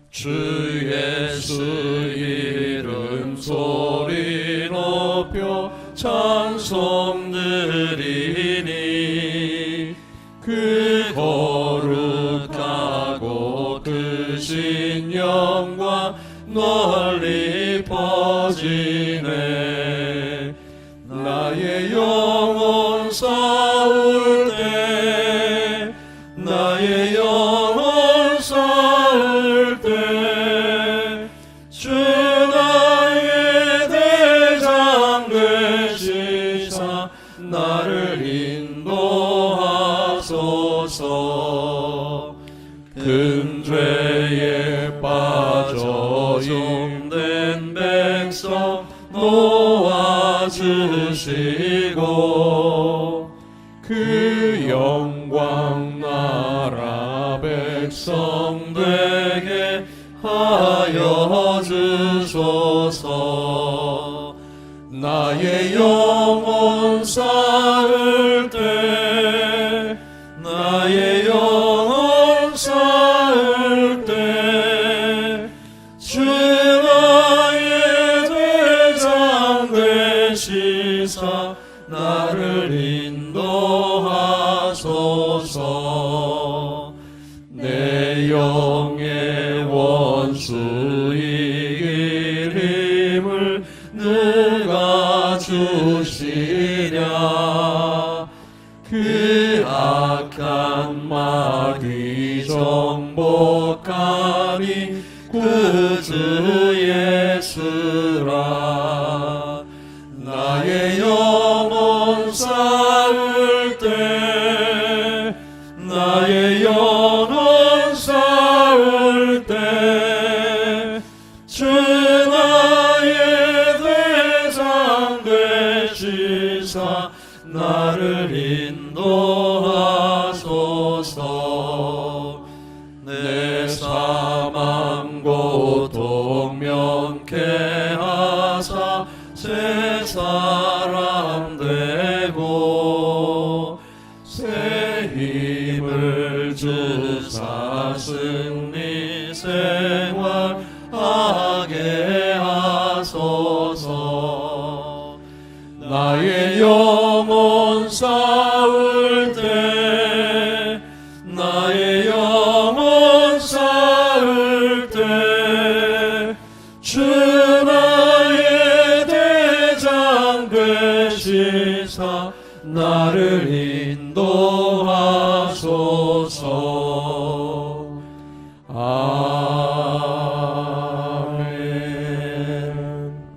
주 예수 이름 소리 높여 찬송 영광 널리 퍼지네. 나의 영혼 싸울 때, 나의 영혼 싸울 때, 주 나의 대장 되시사 나를 인도하소서. 큰 죄에 빠져 용된 백성 놓아주시고, 그 영광 나라 백성 되게 하여 주소서. 나의 영혼 쌓을 때, 나의 영혼 쌓을 때, 주 나의 대장 되시사 나를 인도하소서. 내 영의 원수 이길 힘을 누가 주시랴. 그 악한 마귀 정복하니 구주 예수라. 나의 영혼 쌓을 때, 나의 영혼 쌓을 때, 주 나의 대장 되시사 나를 인도하소서. 내 사망 고통 명케 하사 새 사람 되고, 새 힘을 주사 승리 생활하게 하소서. 나의 영혼 쌓을 때, 나의 영혼 쌓을 때, 주 나의 대장 되시사 나를 인도하소서. 아멘.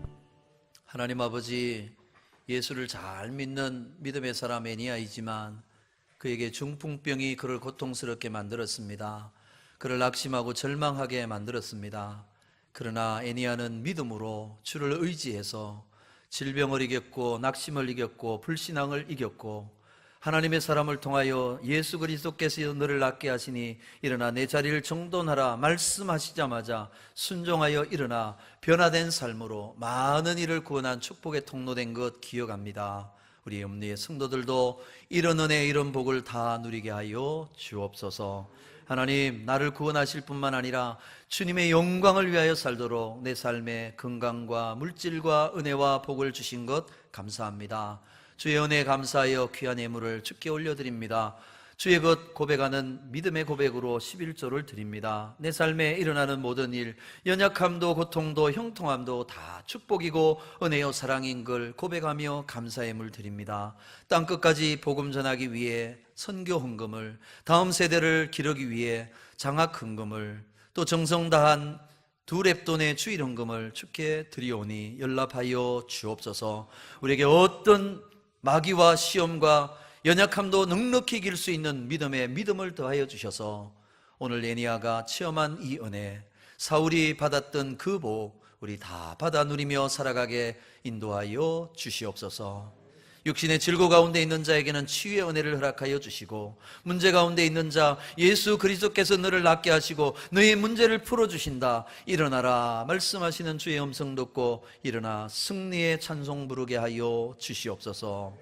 하나님 아버지, 예수를 잘 믿는 믿음의 사람 애니야이지만 그에게 중풍병이 그를 고통스럽게 만들었습니다. 그를 낙심하고 절망하게 만들었습니다. 그러나 애니야는 믿음으로 주를 의지해서 질병을 이겼고, 낙심을 이겼고, 불신앙을 이겼고, 하나님의 사람을 통하여 예수 그리스도께서 너를 낫게 하시니 일어나 내 자리를 정돈하라 말씀하시자마자 순종하여 일어나 변화된 삶으로 많은 이를 구원한 축복의 통로된 것 기억합니다. 우리 엄니의 성도들도 이런 은혜, 이런 복을 다 누리게 하여 주옵소서. 하나님, 나를 구원하실 뿐만 아니라 주님의 영광을 위하여 살도록 내 삶에 건강과 물질과 은혜와 복을 주신 것 감사합니다. 주의 은혜에 감사하여 귀한 예물을 주께 올려드립니다. 주의 것 고백하는 믿음의 고백으로 11조를 드립니다. 내 삶에 일어나는 모든 일, 연약함도 고통도 형통함도 다 축복이고 은혜요 사랑인 걸 고백하며 감사의 예물 드립니다. 땅끝까지 복음 전하기 위해 선교 헌금을, 다음 세대를 기르기 위해 장학 헌금을, 또 정성 다한 두 랩돈의 주일 헌금을 주께 드리오니 연락하여 주옵소서. 우리에게 어떤 마귀와 시험과 연약함도 넉넉히 이길 수 있는 믿음을 더하여 주셔서 오늘 애니야가 체험한 이 은혜, 사울이 받았던 그 복 우리 다 받아 누리며 살아가게 인도하여 주시옵소서. 육신의 질고 가운데 있는 자에게는 치유의 은혜를 허락하여 주시고, 문제 가운데 있는 자 예수 그리스도께서 너를 낫게 하시고 너의 문제를 풀어주신다, 일어나라 말씀하시는 주의 음성 듣고 일어나 승리의 찬송 부르게 하여 주시옵소서.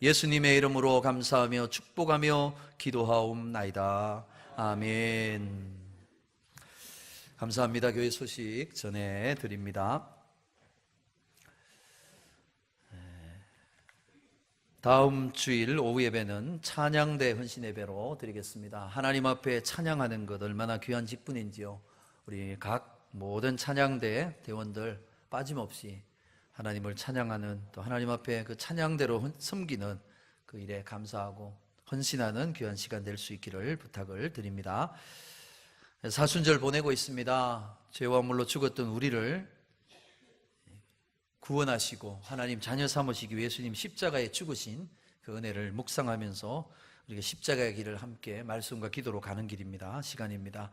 예수님의 이름으로 감사하며 축복하며 기도하옵나이다. 아멘. 감사합니다. 교회 소식 전해드립니다. 다음 주일 오후 예배는 찬양대 헌신 예배로 드리겠습니다. 하나님 앞에 찬양하는 것 얼마나 귀한 직분인지요. 우리 각 모든 찬양대 대원들 빠짐없이 하나님을 찬양하는, 또 하나님 앞에 그 찬양대로 섬기는 그 일에 감사하고 헌신하는 귀한 시간 될 수 있기를 부탁을 드립니다. 사순절 보내고 있습니다. 죄와 물로 죽었던 우리를 구원하시고 하나님 자녀 삼으시기 위해 예수님 십자가에 죽으신 그 은혜를 묵상하면서 우리가 십자가의 길을 함께 말씀과 기도로 가는 길입니다. 시간입니다.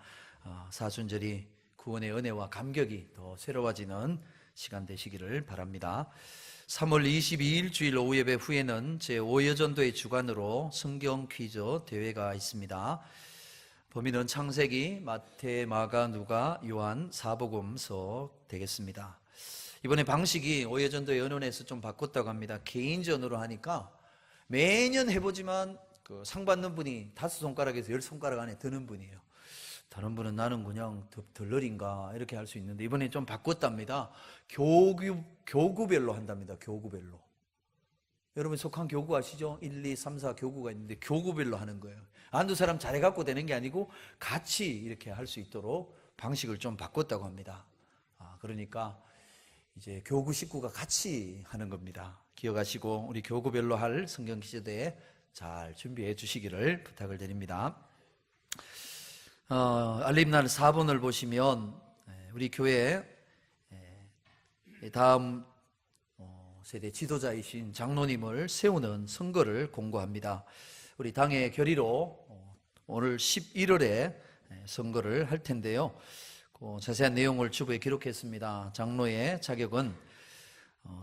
사순절이 구원의 은혜와 감격이 더 새로워지는 시간 되시기를 바랍니다. 3월 22일 주일 오후 예배 후에는 제5여전도의 주관으로 성경 퀴즈 대회가 있습니다. 범위는 창세기, 마태, 마가, 누가, 요한, 사복음서 되겠습니다. 이번에 방식이 오여전도의 연원에서 좀 바꿨다고 합니다. 개인전으로 하니까 매년 해보지만 그 상 받는 분이 5손가락에서 10손가락 안에 드는 분이에요. 다른 분은 나는 그냥 덜러린가 이렇게 할 수 있는데 이번에 좀 바꿨답니다. 교구별로 한답니다. 교구별로. 여러분 속한 교구 아시죠? 1, 2, 3, 4 교구가 있는데 교구별로 하는 거예요. 한두 사람 잘해갖고 되는 게 아니고 같이 이렇게 할 수 있도록 방식을 좀 바꿨다고 합니다. 그러니까 이제 교구 식구가 같이 하는 겁니다. 기억하시고 우리 교구별로 할 성경 퀴즈대회 잘 준비해 주시기를 부탁을 드립니다. 알림날 4번을 보시면 우리 교회 다음 세대 지도자이신 장로님을 세우는 선거를 공고합니다. 우리 당의 결의로 오늘 11월에 선거를 할 텐데요. 자세한 내용을 주부에 기록했습니다. 장로의 자격은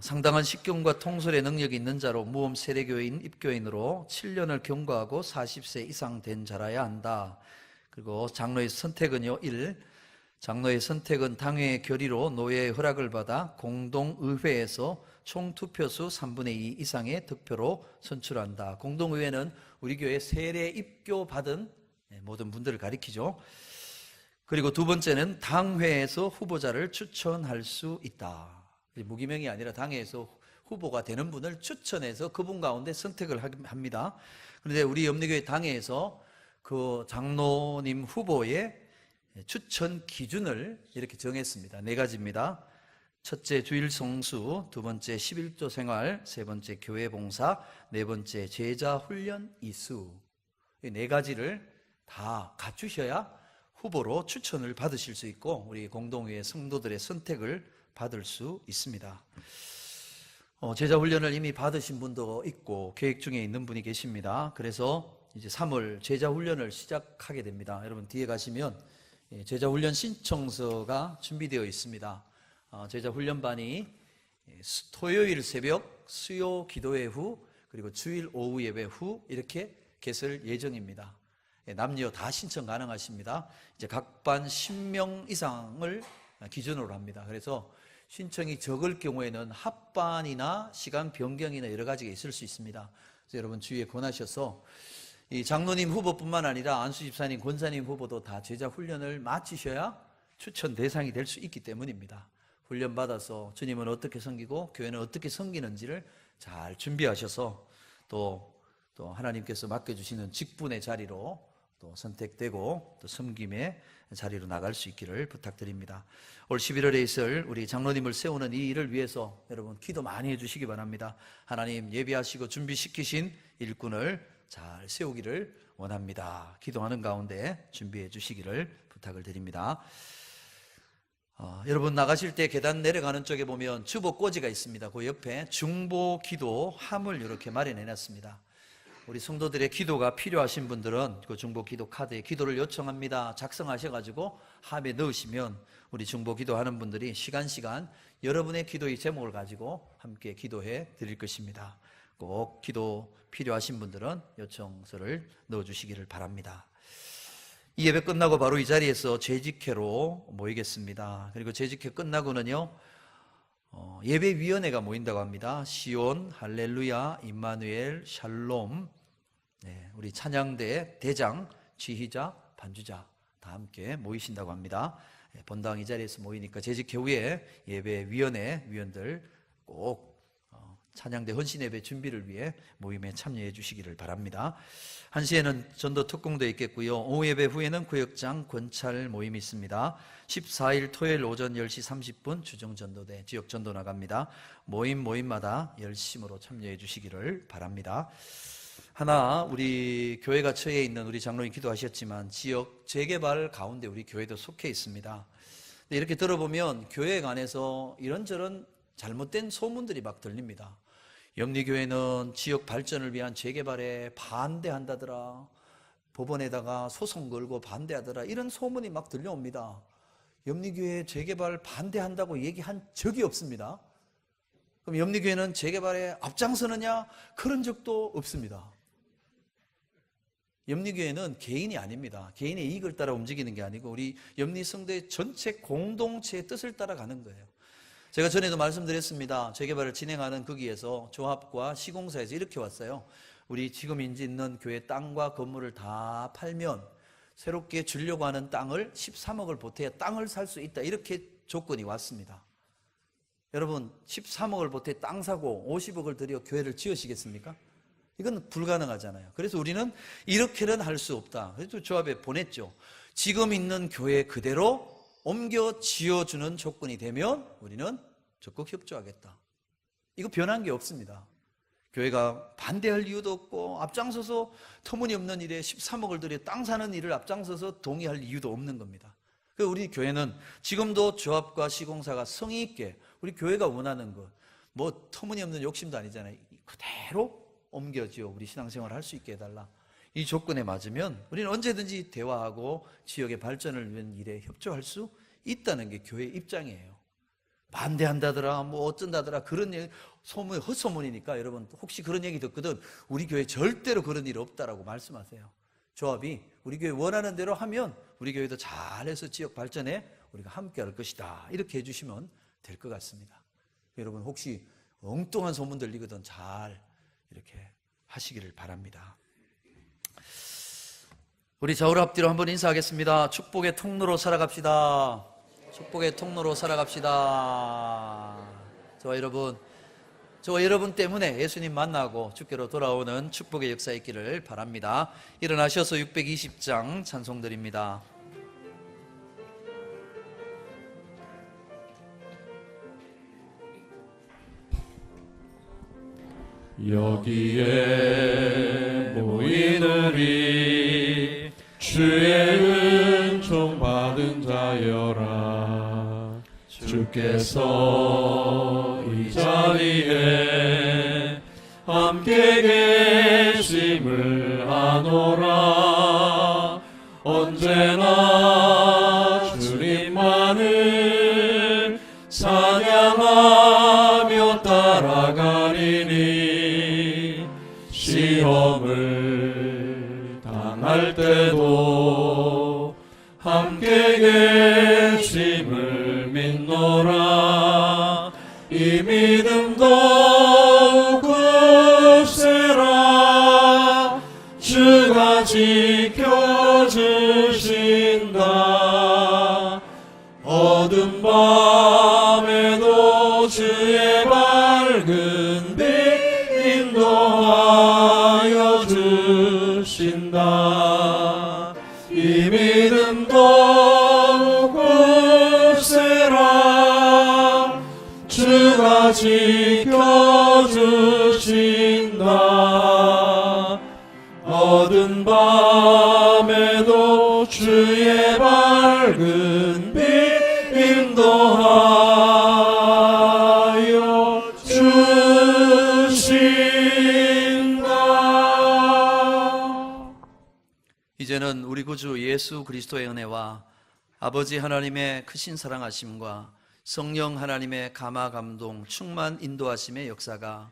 상당한 식견과 통솔의 능력이 있는 자로 무험 세례교인 입교인으로 7년을 경과하고 40세 이상 된 자라야 한다. 그리고 장로의 선택은요. 1. 장로의 선택은 당회의 결의로 노예의 허락을 받아 공동의회에서 총 투표수 3분의 2 이상의 득표로 선출한다. 공동의회는 우리 교회 세례 입교 받은 모든 분들을 가리키죠. 그리고 두 번째는 당회에서 후보자를 추천할 수 있다. 무기명이 아니라 당회에서 후보가 되는 분을 추천해서 그분 가운데 선택을 합니다. 그런데 우리 염려교회 당회에서 그 장로님 후보의 추천 기준을 이렇게 정했습니다. 4가지입니다. 첫째, 주일 성수. 두 번째, 11조 생활. 세 번째, 교회 봉사. 네 번째, 제자 훈련 이수. 이 4가지를 다 갖추셔야 후보로 추천을 받으실 수 있고 우리 공동회의 성도들의 선택을 받을 수 있습니다. 제자 훈련을 이미 받으신 분도 있고 계획 중에 있는 분이 계십니다. 그래서 이제 3월 제자 훈련을 시작하게 됩니다. 여러분 뒤에 가시면 제자 훈련 신청서가 준비되어 있습니다. 제자 훈련반이 토요일 새벽, 수요 기도회 후, 그리고 주일 오후 예배 후 이렇게 개설 예정입니다. 남녀 다 신청 가능하십니다. 이제 각 반 10명 이상을 기준으로 합니다. 그래서 신청이 적을 경우에는 합반이나 시간 변경이나 여러 가지가 있을 수 있습니다. 그래서 여러분 주의에 권하셔서 이 장로님 후보뿐만 아니라 안수 집사님, 권사님 후보도 다 제자 훈련을 마치셔야 추천 대상이 될 수 있기 때문입니다. 훈련 받아서 주님은 어떻게 섬기고 교회는 어떻게 섬기는지를 잘 준비하셔서 또 하나님께서 맡겨주시는 직분의 자리로 또 선택되고 또 섬김의 자리로 나갈 수 있기를 부탁드립니다. 올 11월에 있을 우리 장로님을 세우는 이 일을 위해서 여러분 기도 많이 해주시기 바랍니다. 하나님 예비하시고 준비시키신 일꾼을 잘 세우기를 원합니다. 기도하는 가운데 준비해 주시기를 부탁을 드립니다. 여러분 나가실 때 계단 내려가는 쪽에 보면 주보꽂이가 있습니다. 그 옆에 중보기도 함을 이렇게 마련해 놨습니다. 우리 성도들의 기도가 필요하신 분들은 그 중보기도 카드에 기도를 요청합니다 작성하셔가지고 함에 넣으시면 우리 중보기도하는 분들이 시간 여러분의 기도의 제목을 가지고 함께 기도해 드릴 것입니다. 꼭 기도 필요하신 분들은 요청서를 넣어주시기를 바랍니다. 이 예배 끝나고 바로 이 자리에서 재직회로 모이겠습니다. 그리고 재직회 끝나고는요 예배위원회가 모인다고 합니다. 시온, 할렐루야, 임마누엘, 샬롬, 우리 찬양대 대장, 지휘자, 반주자 다 함께 모이신다고 합니다. 본당 이 자리에서 모이니까 재직회 후에 예배위원회 위원들 꼭 찬양대 헌신예배 준비를 위해 모임에 참여해 주시기를 바랍니다. 1시에는 전도 특공도 있겠고요. 오후 예배 후에는 구역장 권찰 모임이 있습니다. 14일 토요일 오전 10시 30분 주정전도대 지역 전도 나갑니다. 모임마다 열심으로 참여해 주시기를 바랍니다. 하나, 우리 교회가 처해 있는 우리 장로님 기도하셨지만 지역 재개발 가운데 우리 교회도 속해 있습니다. 근데 이렇게 들어보면 교회에 관해서 이런저런 잘못된 소문들이 막 들립니다. 영리교회는 지역 발전을 위한 재개발에 반대한다더라, 법원에다가 소송 걸고 반대하더라, 이런 소문이 막 들려옵니다. 영리교회 재개발 반대한다고 얘기한 적이 없습니다. 그럼 영리교회는 재개발에 앞장서느냐? 그런 적도 없습니다. 영리교회는 개인이 아닙니다. 개인의 이익을 따라 움직이는 게 아니고 우리 영리성도의 전체 공동체의 뜻을 따라가는 거예요. 제가 전에도 말씀드렸습니다. 재개발을 진행하는 거기에서 조합과 시공사에서 이렇게 왔어요. 우리 지금 인지 있는 교회 땅과 건물을 다 팔면 새롭게 주려고 하는 땅을 13억을 보태야 땅을 살 수 있다, 이렇게 조건이 왔습니다. 여러분, 13억을 보태 땅 사고 50억을 들여 교회를 지으시겠습니까? 이건 불가능하잖아요. 그래서 우리는 이렇게는 할 수 없다. 그래서 조합에 보냈죠. 지금 있는 교회 그대로 옮겨 지어주는 조건이 되면 우리는 적극 협조하겠다. 이거 변한 게 없습니다. 교회가 반대할 이유도 없고 앞장서서 터무니없는 일에 13억을 들여 땅 사는 일을 앞장서서 동의할 이유도 없는 겁니다. 그래서 우리 교회는 지금도 조합과 시공사가 성의 있게 우리 교회가 원하는 것, 뭐 터무니없는 욕심도 아니잖아요. 그대로 옮겨지어 우리 신앙생활을 할 수 있게 해달라. 이 조건에 맞으면 우리는 언제든지 대화하고 지역의 발전을 위한 일에 협조할 수 있다는 게 교회의 입장이에요. 반대한다더라, 뭐 어쩐다더라, 그런 얘기, 소문, 헛소문이니까 여러분 혹시 그런 얘기 듣거든 우리 교회 절대로 그런 일 없다라고 말씀하세요. 조합이 우리 교회 원하는 대로 하면 우리 교회도 잘해서 지역 발전에 우리가 함께 할 것이다, 이렇게 해주시면 될 것 같습니다. 여러분 혹시 엉뚱한 소문 들리거든 잘 이렇게 하시기를 바랍니다. 우리 좌우로 앞뒤로 한번 인사하겠습니다. 축복의 통로로 살아갑시다. 축복의 통로로 살아갑시다. 저와 여러분 때문에 예수님 만나고 주께로 돌아오는 축복의 역사 있기를 바랍니다. 일어나셔서 620장 찬송 드립니다. 여기에 모이느니 주의 은총 받은 자여라. 주께서 이 자리에 함께 계심을 아노라. 언제나 주님만을 찬양하며 따라가리니 시험을 당할 때도 함께 계심을 믿노라. 이 믿음 더욱 굳세라. 주가 지켜주신다. 어두운 밤에도 주의 밝은 빛 인도하여 주신다. 이 믿음 더욱 굳세라. 주가 지켜주신다. 어두운 밤에도 주의 밝은 빛 인도하여 주신다. 이제는 우리 구주 예수 그리스도의 은혜와 아버지 하나님의 크신 사랑하심과 성령 하나님의 감화 감동 충만 인도하심의 역사가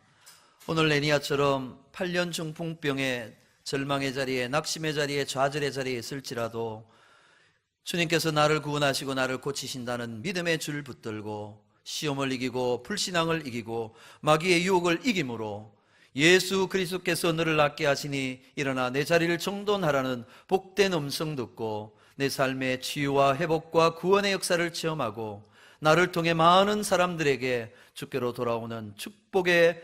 오늘 레니아처럼 8년 중풍병의 절망의 자리에, 낙심의 자리에, 좌절의 자리에 있을지라도 주님께서 나를 구원하시고 나를 고치신다는 믿음의 줄 붙들고 시험을 이기고 불신앙을 이기고 마귀의 유혹을 이김으로 예수 그리스도께서 너를 낫게 하시니 일어나 내 자리를 정돈하라는 복된 음성 듣고 내 삶의 치유와 회복과 구원의 역사를 체험하고 나를 통해 많은 사람들에게 주께로 돌아오는 축복의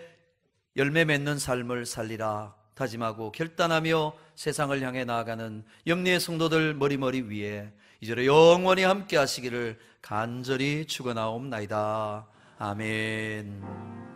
열매 맺는 삶을 살리라 다짐하고 결단하며 세상을 향해 나아가는 염리의 성도들 머리머리 위에 이제로 영원히 함께 하시기를 간절히 축원하옵나이다. 아멘.